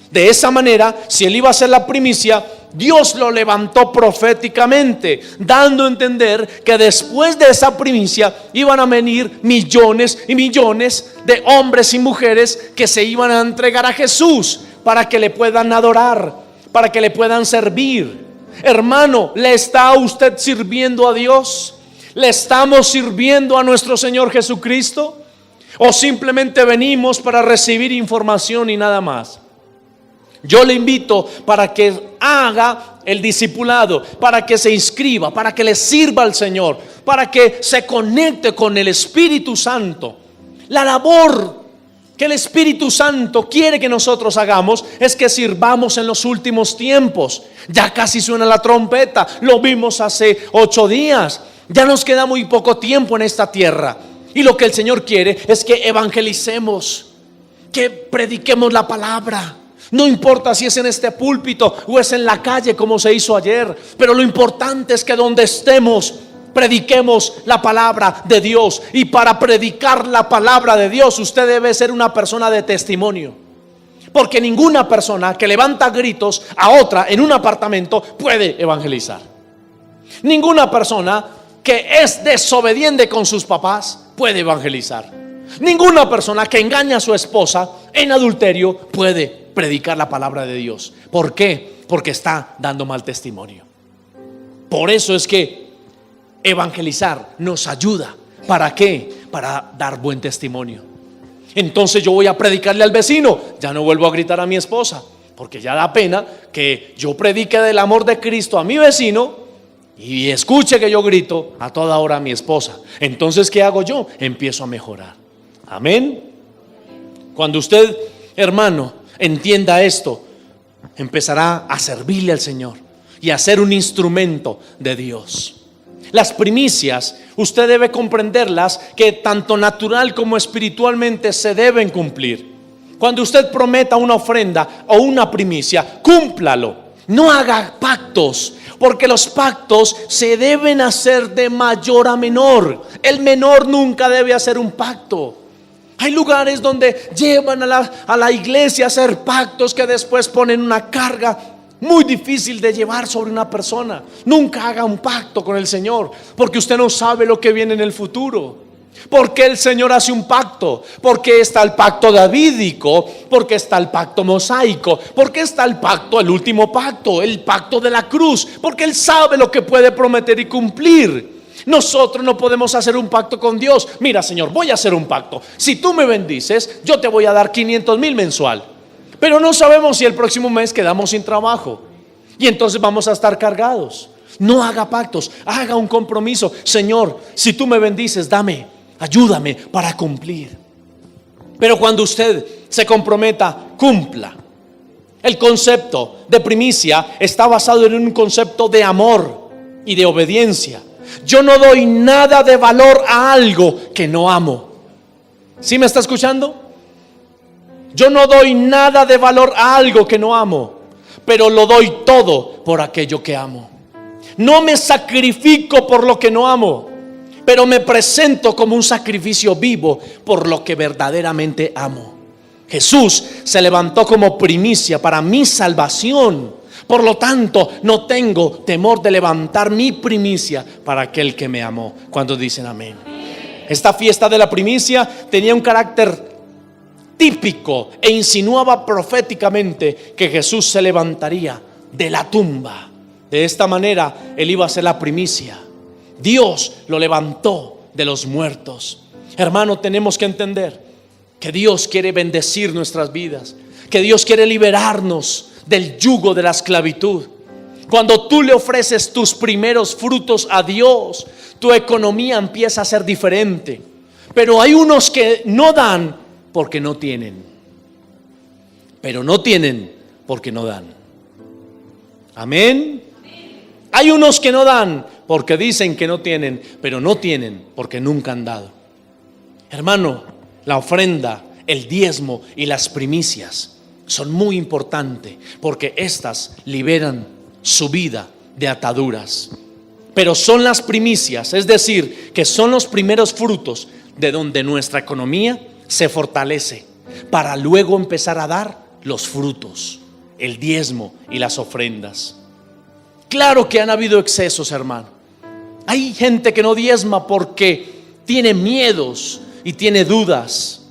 De esa manera, si él iba a ser la primicia, Dios lo levantó proféticamente, dando a entender que después de esa primicia iban a venir millones y millones de hombres y mujeres que se iban a entregar a Jesús para que le puedan adorar, para que le puedan servir. Hermano, ¿le está usted sirviendo a Dios? ¿Le estamos sirviendo a nuestro Señor Jesucristo? ¿O simplemente venimos para recibir información y nada más? Yo le invito para que haga el discipulado, para que se inscriba, para que le sirva al Señor, para que se conecte con el Espíritu Santo. La labor que el Espíritu Santo quiere que nosotros hagamos es que sirvamos en los últimos tiempos. Ya casi suena la trompeta, lo vimos hace 8 días. Ya nos queda muy poco tiempo en esta tierra, y lo que el Señor quiere es que evangelicemos, que prediquemos la palabra. No importa si es en este púlpito o es en la calle como se hizo ayer, pero lo importante es que donde estemos prediquemos la palabra de Dios. Y para predicar la palabra de Dios usted debe ser una persona de testimonio, porque ninguna persona que levanta gritos a otra en un apartamento puede evangelizar. Ninguna persona que es desobediente con sus papás puede evangelizar. Ninguna persona que engaña a su esposa en adulterio puede predicar la palabra de Dios. ¿Por qué? Porque está dando mal testimonio. Por eso es que evangelizar nos ayuda. ¿Para qué? Para dar buen testimonio. Entonces yo voy a predicarle al vecino, ya no vuelvo a gritar a mi esposa, porque ya da pena que yo predique del amor de Cristo a mi vecino y escuche que yo grito a toda hora a mi esposa. Entonces, ¿qué hago yo? Empiezo a mejorar. Amén. Cuando usted, hermano, entienda esto, empezará a servirle al Señor y a ser un instrumento de Dios. Las primicias, usted debe comprenderlas, que tanto natural como espiritualmente se deben cumplir. Cuando usted prometa una ofrenda o una primicia, cúmplalo. No haga pactos, porque los pactos se deben hacer de mayor a menor. El menor nunca debe hacer un pacto. Hay lugares donde llevan a la iglesia a hacer pactos que después ponen una carga muy difícil de llevar sobre una persona. Nunca haga un pacto con el Señor, porque usted no sabe lo que viene en el futuro. ¿Por qué el Señor hace un pacto? Porque está el pacto davídico, porque está el pacto mosaico, porque está el pacto, el último pacto, el pacto de la cruz, porque Él sabe lo que puede prometer y cumplir. Nosotros no podemos hacer un pacto con Dios. Mira, Señor, voy a hacer un pacto. Si tú me bendices, yo te voy a dar 500,000 mensual. Pero no sabemos si el próximo mes quedamos sin trabajo y entonces vamos a estar cargados. No haga pactos, haga un compromiso. Señor, si tú me bendices, ayúdame para cumplir. Pero cuando usted se comprometa, cumpla. El concepto de primicia está basado en un concepto de amor y de obediencia. Yo no doy nada de valor a algo que no amo. ¿Sí me está escuchando? Yo no doy nada de valor a algo que no amo, pero lo doy todo por aquello que amo. No me sacrifico por lo que no amo, pero me presento como un sacrificio vivo por lo que verdaderamente amo. Jesús se levantó como primicia para mi salvación. Por lo tanto, no tengo temor de levantar mi primicia para aquel que me amó. Cuando dicen amén. Esta fiesta de la primicia tenía un carácter típico e insinuaba proféticamente que Jesús se levantaría de la tumba. De esta manera Él iba a ser la primicia. Dios lo levantó de los muertos. Hermano, tenemos que entender que Dios quiere bendecir nuestras vidas, que Dios quiere liberarnos del yugo de la esclavitud. Cuando tú le ofreces tus primeros frutos a Dios, tu economía empieza a ser diferente. Pero hay unos que no dan porque no tienen, pero no tienen porque no dan. Amén. Hay unos que no dan porque dicen que no tienen, pero no tienen porque nunca han dado. Hermano, la ofrenda, el diezmo y las primicias son muy importantes, porque estas liberan su vida de ataduras. Pero son las primicias, es decir, que son los primeros frutos de donde nuestra economía se fortalece, para luego empezar a dar los frutos, el diezmo y las ofrendas. Claro que han habido excesos, hermano. Hay gente que no diezma porque tiene miedos y tiene dudas.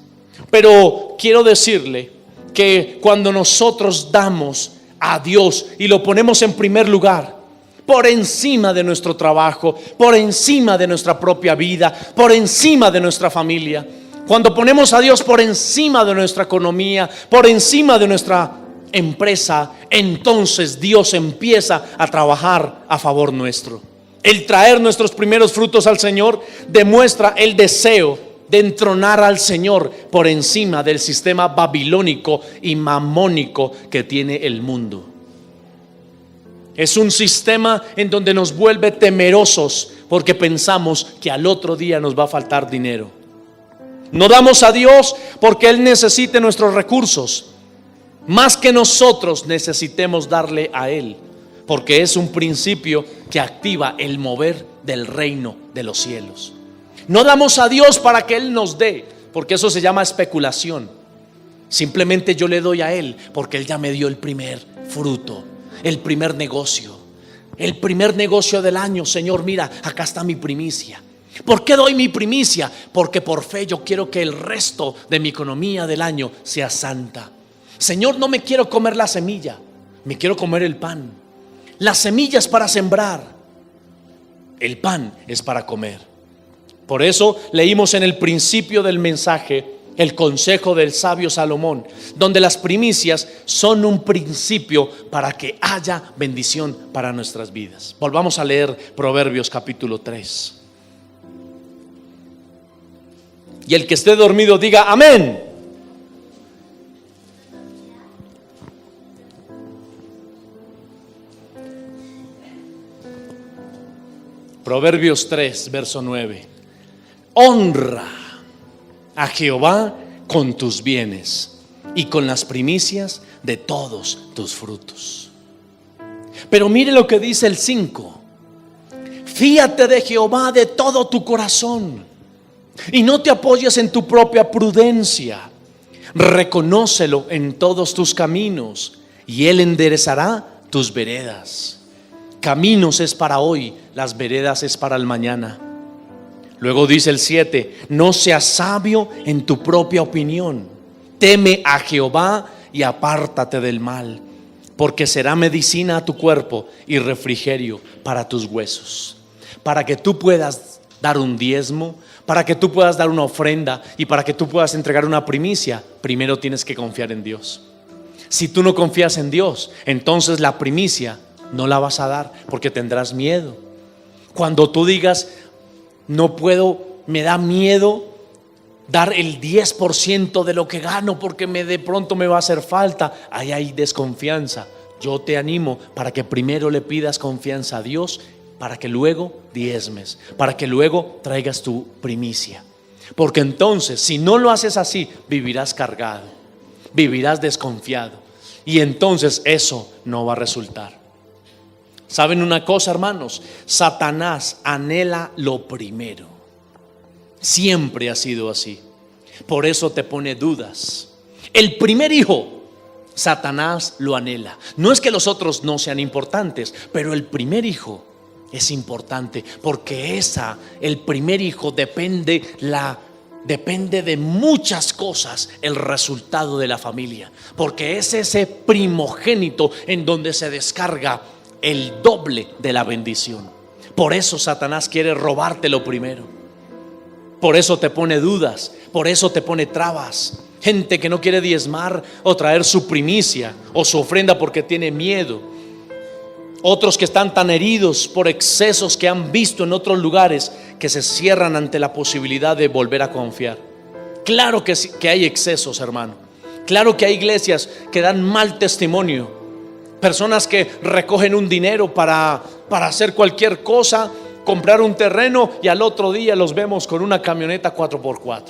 Pero quiero decirle que cuando nosotros damos a Dios y lo ponemos en primer lugar, por encima de nuestro trabajo, por encima de nuestra propia vida, por encima de nuestra familia, cuando ponemos a Dios por encima de nuestra economía, por encima de nuestra empresa, entonces Dios empieza a trabajar a favor nuestro. El traer nuestros primeros frutos al Señor demuestra el deseo de entronar al Señor por encima del sistema babilónico y mamónico que tiene el mundo. Es un sistema en donde nos vuelve temerosos porque pensamos que al otro día nos va a faltar dinero. No damos a Dios porque Él necesite nuestros recursos, más que nosotros necesitemos darle a Él, porque es un principio que activa el mover del reino de los cielos. No damos a Dios para que Él nos dé, porque eso se llama especulación. Simplemente yo le doy a Él porque Él ya me dio el primer fruto, el primer negocio del año. Señor, mira, acá está mi primicia. ¿Por qué doy mi primicia? Porque por fe yo quiero que el resto de mi economía del año sea santa. Señor, no me quiero comer la semilla, me quiero comer el pan. La semilla es para sembrar, el pan es para comer. Por eso leímos en el principio del mensaje el consejo del sabio Salomón, donde las primicias son un principio para que haya bendición para nuestras vidas. Volvamos a leer Proverbios capítulo 3. Y el que esté dormido diga amén. Proverbios 3, verso 9. Honra a Jehová con tus bienes y con las primicias de todos tus frutos. Pero mire lo que dice el 5. Fíate de Jehová de todo tu corazón y no te apoyes en tu propia prudencia. Reconócelo en todos tus caminos y Él enderezará tus veredas. Caminos es para hoy, las veredas es para el mañana. Luego dice el 7, no seas sabio en tu propia opinión. Teme a Jehová y apártate del mal, porque será medicina a tu cuerpo y refrigerio para tus huesos. Para que tú puedas dar un diezmo, para que tú puedas dar una ofrenda y para que tú puedas entregar una primicia, primero tienes que confiar en Dios. Si tú no confías en Dios, entonces la primicia no la vas a dar porque tendrás miedo. Cuando tú digas, no puedo, me da miedo dar el 10% de lo que gano porque de pronto me va a hacer falta, ahí hay desconfianza. Yo te animo para que primero le pidas confianza a Dios, para que luego diezmes, para que luego traigas tu primicia. Porque entonces, si no lo haces así, vivirás cargado, vivirás desconfiado, y entonces eso no va a resultar. ¿Saben una cosa, hermanos? Satanás anhela lo primero. Siempre ha sido así. Por eso te pone dudas. El primer hijo, Satanás lo anhela. No es que los otros no sean importantes, pero el primer hijo es importante porque el primer hijo depende de muchas cosas el resultado de la familia, porque es ese primogénito en donde se descarga el doble de la bendición. Por eso Satanás quiere robarte lo primero. Por eso te pone dudas, por eso te pone trabas. Gente que no quiere diezmar o traer su primicia o su ofrenda porque tiene miedo. Otros que están tan heridos por excesos que han visto en otros lugares que se cierran ante la posibilidad de volver a confiar. Claro que hay excesos, hermano. Claro que hay iglesias que dan mal testimonio. Personas que recogen un dinero para hacer cualquier cosa, comprar un terreno, y al otro día los vemos con una camioneta 4x4,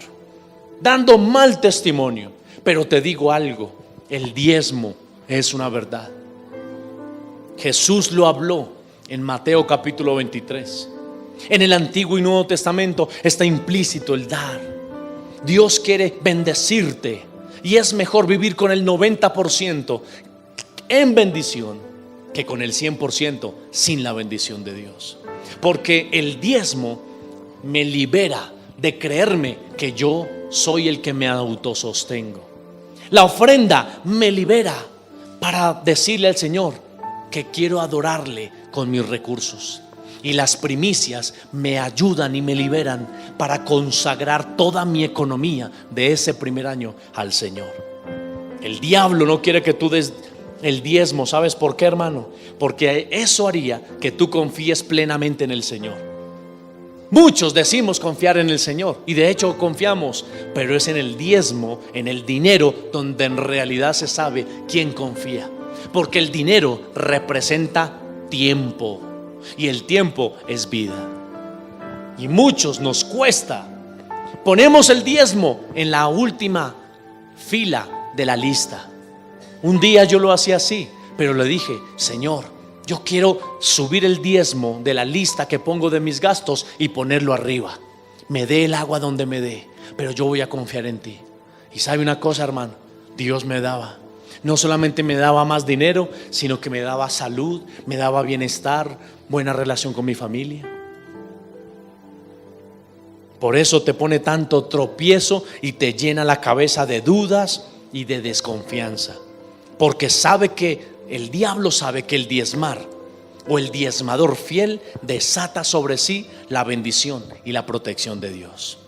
dando mal testimonio. Pero te digo algo, el diezmo es una verdad. Jesús lo habló en Mateo capítulo 23. En el Antiguo y Nuevo Testamento está implícito el dar. Dios quiere bendecirte y es mejor vivir con el 90% en bendición que con el 100% sin la bendición de Dios. Porque el diezmo me libera de creerme que yo soy el que me autosostengo. La ofrenda me libera para decirle al Señor que quiero adorarle con mis recursos. Y las primicias me ayudan y me liberan para consagrar toda mi economía de ese primer año al Señor. El diablo no quiere que tú des el diezmo. ¿Sabes por qué, hermano? Porque eso haría que tú confíes plenamente en el Señor. Muchos decimos confiar en el Señor y de hecho confiamos, pero es en el diezmo, en el dinero, donde en realidad se sabe quién confía. Porque el dinero representa tiempo y el tiempo es vida. Y muchos nos cuesta. Ponemos el diezmo en la última fila de la lista. Un día yo lo hacía así, pero le dije: Señor, yo quiero subir el diezmo de la lista que pongo de mis gastos y ponerlo arriba. Me dé el agua donde me dé, pero yo voy a confiar en ti. Y sabe una cosa, hermano, Dios me daba. No solamente me daba más dinero, sino que me daba salud, me daba bienestar, buena relación con mi familia. Por eso te pone tanto tropiezo y te llena la cabeza de dudas y de desconfianza. Porque el diablo sabe que el diezmar o el diezmador fiel desata sobre sí la bendición y la protección de Dios.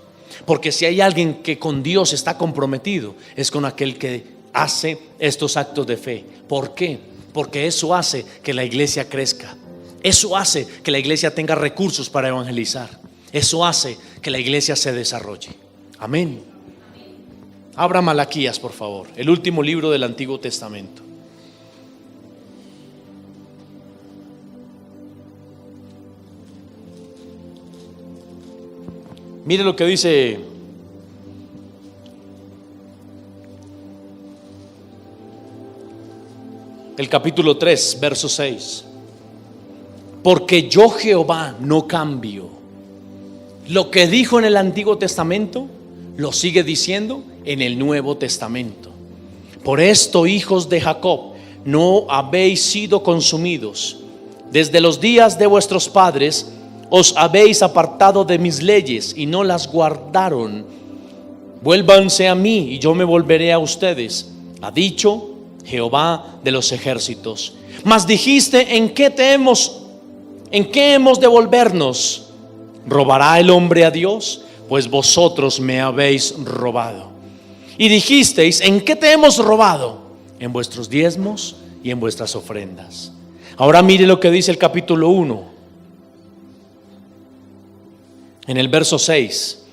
Porque si hay alguien que con Dios está comprometido, es con aquel que hace estos actos de fe. ¿Por qué? Porque eso hace que la iglesia crezca. Eso hace que la iglesia tenga recursos para evangelizar. Eso hace que la iglesia se desarrolle. Amén. Abra Malaquías, por favor, el último libro del Antiguo Testamento. Mire lo que dice el capítulo 3, verso 6. Porque yo, Jehová, no cambio. Lo que dijo en el Antiguo Testamento lo sigue diciendo en el Nuevo Testamento. Por esto, hijos de Jacob, no habéis sido consumidos. Desde los días de vuestros padres os habéis apartado de mis leyes y no las guardaron. Vuélvanse a mí y yo me volveré a ustedes, ha dicho Jehová de los ejércitos. Mas dijiste: ¿en qué hemos de volvernos? ¿Robará el hombre a Dios? Pues vosotros me habéis robado. Y dijisteis: ¿en qué te hemos robado? En vuestros diezmos y en vuestras ofrendas. Ahora mire lo que dice el capítulo 1, en el verso 6.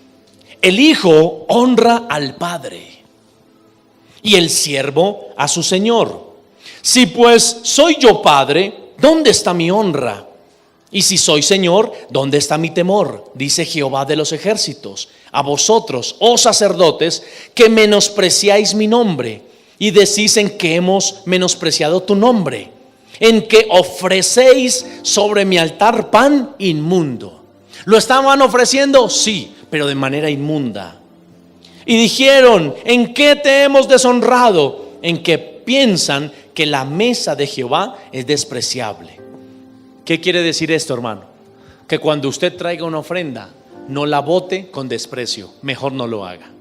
El hijo honra al padre y el siervo a su señor. Si pues soy yo padre, ¿dónde está mi honra? Y si soy señor, ¿dónde está mi temor? Dice Jehová de los ejércitos. A vosotros, oh sacerdotes, que menospreciáis mi nombre y decís: ¿en qué hemos menospreciado tu nombre? En que ofrecéis sobre mi altar pan inmundo. ¿Lo estaban ofreciendo? Sí, pero de manera inmunda. Y dijeron: ¿en qué te hemos deshonrado? En que piensan que la mesa de Jehová es despreciable. ¿Qué quiere decir esto, hermano? Que cuando usted traiga una ofrenda, no la bote con desprecio, mejor no lo haga.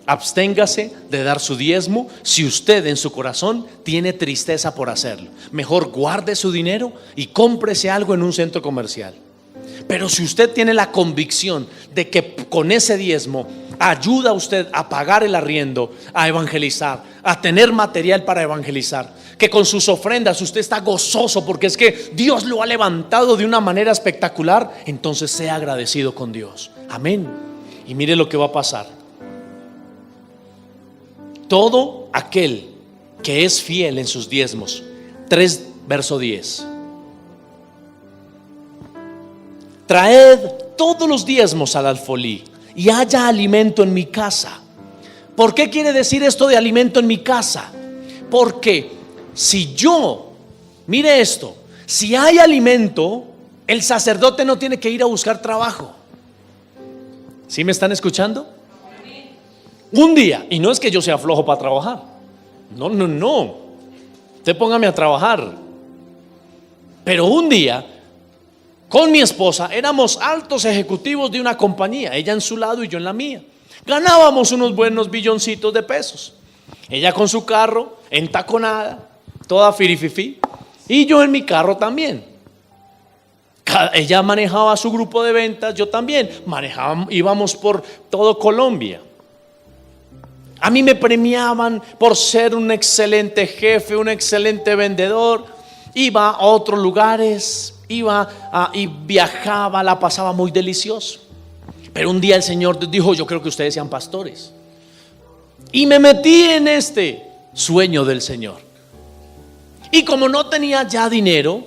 Absténgase de dar su diezmo si usted en su corazón tiene tristeza por hacerlo. Mejor guarde su dinero y cómprese algo en un centro comercial. Pero si usted tiene la convicción de que con ese diezmo ayuda a usted a pagar el arriendo, a evangelizar, a tener material para evangelizar, que con sus ofrendas usted está gozoso porque es que Dios lo ha levantado de una manera espectacular, entonces sea agradecido con Dios. Amén. Y mire lo que va a pasar. Todo aquel que es fiel en sus diezmos. 3 verso 10. Traed todos los diezmos al alfolí y haya alimento en mi casa. ¿Por qué quiere decir esto de alimento en mi casa? Porque si yo, mire esto, si hay alimento, el sacerdote no tiene que ir a buscar trabajo. ¿Sí me están escuchando? Un día, y no es que yo sea flojo para trabajar, no, usted póngame a trabajar. Pero un día, con mi esposa, éramos altos ejecutivos de una compañía, ella en su lado y yo en la mía. Ganábamos unos buenos billoncitos de pesos. Ella con su carro, entaconada, toda firififi, y yo en mi carro también. Ella manejaba su grupo de ventas, yo también. Íbamos por todo Colombia. A mí me premiaban por ser un excelente jefe, un excelente vendedor. Iba a otros lugares, y viajaba, la pasaba muy delicioso. Pero un día el Señor dijo: yo creo que ustedes sean pastores. Y me metí en este sueño del Señor. Y como no tenía ya dinero,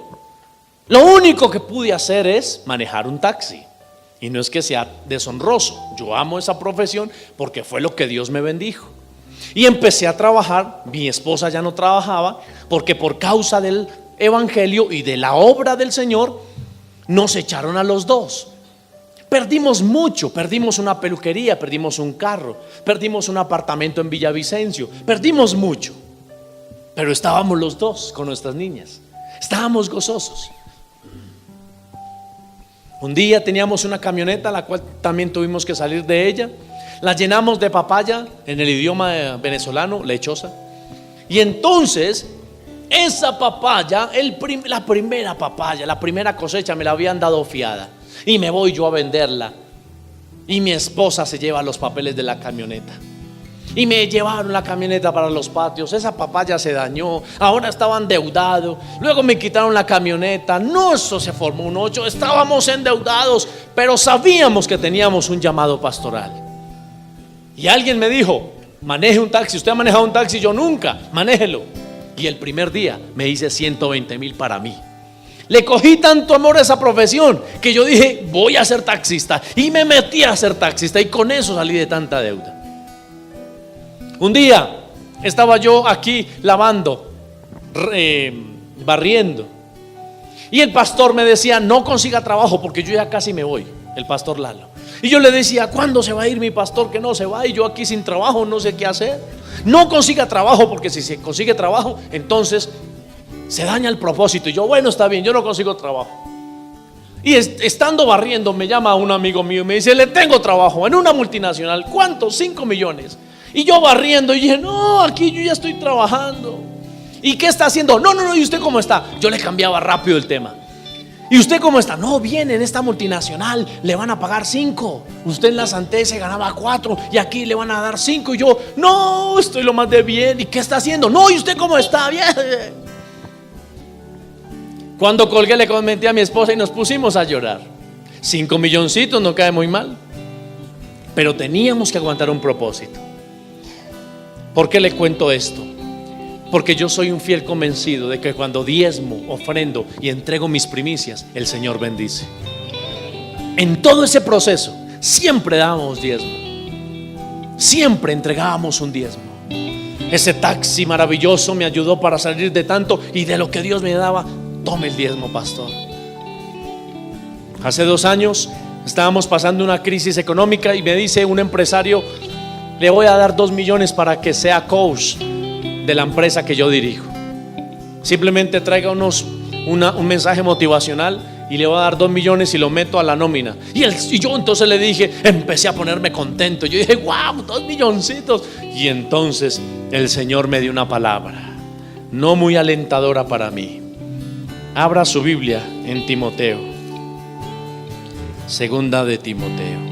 lo único que pude hacer es manejar un taxi. Y no es que sea deshonroso, yo amo esa profesión porque fue lo que Dios me bendijo. Y empecé a trabajar. Mi esposa ya no trabajaba porque por causa del evangelio y de la obra del Señor nos echaron a los dos. Perdimos mucho, perdimos una peluquería, perdimos un carro, perdimos un apartamento en Villavicencio, perdimos mucho. Pero estábamos los dos con nuestras niñas, estábamos gozosos. Un día teníamos una camioneta, la cual también tuvimos que salir de ella. La llenamos de papaya, en el idioma venezolano, lechosa. Y entonces esa papaya, la primera papaya, la primera cosecha me la habían dado fiada. Y me voy yo a venderla. Y mi esposa se lleva los papeles de la camioneta. Y me llevaron la camioneta para los patios. Esa papaya se dañó. Ahora estaba endeudado. Luego me quitaron la camioneta. No, eso se formó un hoyo. Estábamos endeudados, pero sabíamos que teníamos un llamado pastoral. Y alguien me dijo: maneje un taxi. ¿Usted ha manejado un taxi? Yo nunca. Manéjelo. Y el primer día me hice 120,000 para mí. Le cogí tanto amor a esa profesión que yo dije, voy a ser taxista. Y me metí a ser taxista y con eso salí de tanta deuda. Un día estaba yo aquí lavando, barriendo, y el pastor me decía, no consiga trabajo porque yo ya casi me voy, el pastor Lalo. Y yo le decía, ¿cuándo se va a ir mi pastor? Que no se va, y yo aquí sin trabajo no sé qué hacer. No consiga trabajo porque si se consigue trabajo entonces se daña el propósito. Y yo, bueno, está bien, yo no consigo trabajo. Y estando barriendo me llama un amigo mío y me dice, le tengo trabajo en una multinacional. ¿Cuánto? 5 millones. Y yo barriendo y dije, no, aquí yo ya estoy trabajando. ¿Y qué está haciendo? No, ¿y usted cómo está? Yo le cambiaba rápido el tema. ¿Y usted cómo está? No, bien, en esta multinacional le van a pagar 5. Usted en la Santé se ganaba 4 y aquí le van a dar 5. Y yo, no, estoy lo más de bien. ¿Y qué está haciendo? No, ¿y usted cómo está? Bien. Cuando colgué le comenté a mi esposa y nos pusimos a llorar. 5 milloncitos no cae muy mal, pero teníamos que aguantar un propósito. ¿Por qué le cuento esto? Porque yo soy un fiel convencido de que cuando diezmo, ofrendo y entrego mis primicias, el Señor bendice. En todo ese proceso siempre dábamos diezmo, siempre entregábamos un diezmo. Ese taxi maravilloso me ayudó para salir de tanto, y de lo que Dios me daba, tome el diezmo, pastor. Hace 2 años estábamos pasando una crisis económica y me dice un empresario, le voy a dar 2 millones para que sea coach de la empresa que yo dirijo. Simplemente traiga un mensaje motivacional y le voy a dar 2 millones y lo meto a la nómina. Y yo entonces le dije, empecé a ponerme contento. Yo dije, wow, 2 milloncitos. Y entonces el Señor me dio una palabra no muy alentadora para mí. Abra su Biblia en Timoteo, segunda de Timoteo.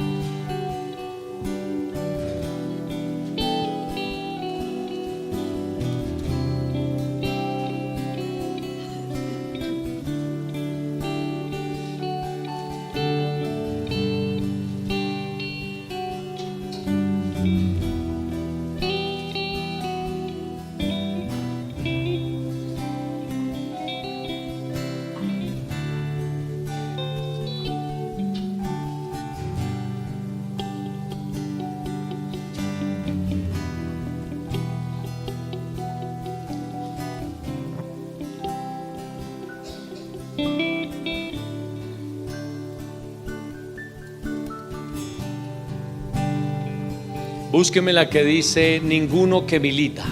Búsqueme la que dice, ninguno que milita.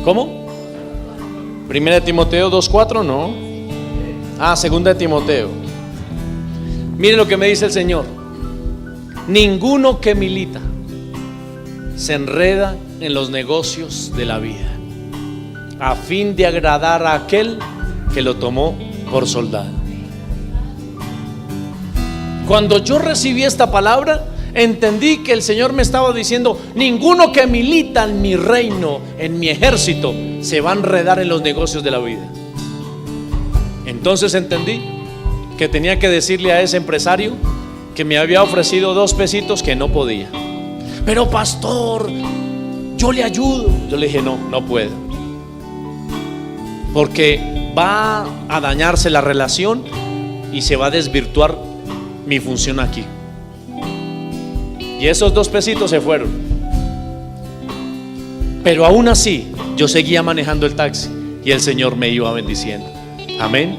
¿Cómo? Primera de Timoteo 2:4, no. Segunda de Timoteo. Miren lo que me dice el Señor. Ninguno que milita se enreda en los negocios de la vida, a fin de agradar a aquel que lo tomó por soldado. Cuando yo recibí esta palabra, entendí que el Señor me estaba diciendo, ninguno que milita en mi reino, en mi ejército, se va a enredar en los negocios de la vida. Entonces entendí que tenía que decirle a ese empresario que me había ofrecido 2 pesitos que no podía. Pero pastor, yo le ayudo. Yo le dije, no puedo, porque va a dañarse la relación y se va a desvirtuar mi función aquí. Y esos 2 pesitos se fueron. Pero aún así yo seguía manejando el taxi y el Señor me iba bendiciendo. Amén.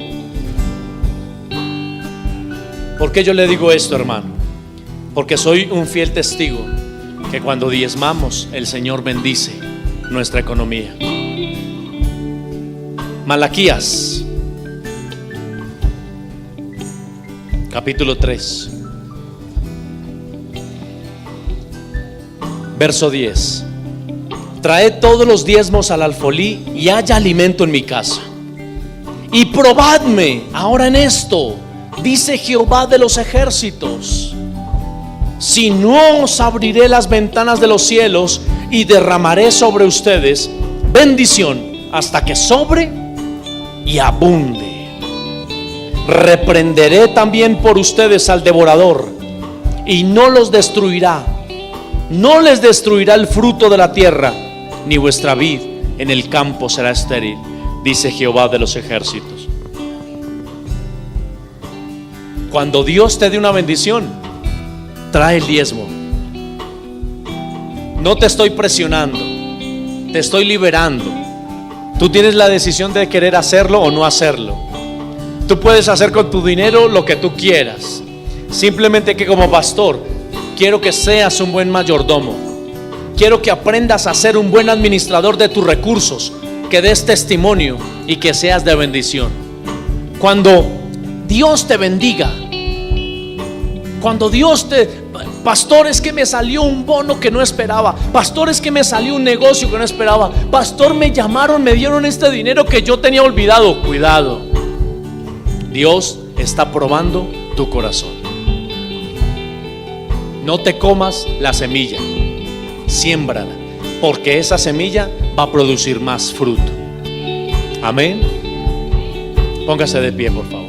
¿Por qué yo le digo esto, hermano? Porque soy un fiel testigo que cuando diezmamos, el Señor bendice nuestra economía. Malaquías capítulo 3, verso 10. Traed todos los diezmos al alfolí y haya alimento en mi casa. Y probadme ahora en esto, dice Jehová de los ejércitos, si no os abriré las ventanas de los cielos y derramaré sobre ustedes bendición hasta que sobre y abunde. Reprenderé también por ustedes al devorador y no los destruirá, no les destruirá el fruto de la tierra, ni vuestra vid en el campo será estéril, dice Jehová de los ejércitos. Cuando Dios te dé una bendición, trae el diezmo. No te estoy presionando, te estoy liberando. Tú tienes la decisión de querer hacerlo o no hacerlo. Tú puedes hacer con tu dinero lo que tú quieras. Simplemente que como pastor, quiero que seas un buen mayordomo. Quiero que aprendas a ser un buen administrador de tus recursos, que des testimonio y que seas de bendición. Cuando Dios te bendiga, cuando Dios te... Pastor, es que me salió un bono que no esperaba. Pastor, es que me salió un negocio que no esperaba. Pastor, me llamaron, me dieron este dinero que yo tenía olvidado. Cuidado, Dios está probando tu corazón. No te comas la semilla, siémbrala, porque esa semilla va a producir más fruto. Amén. Póngase de pie, por favor.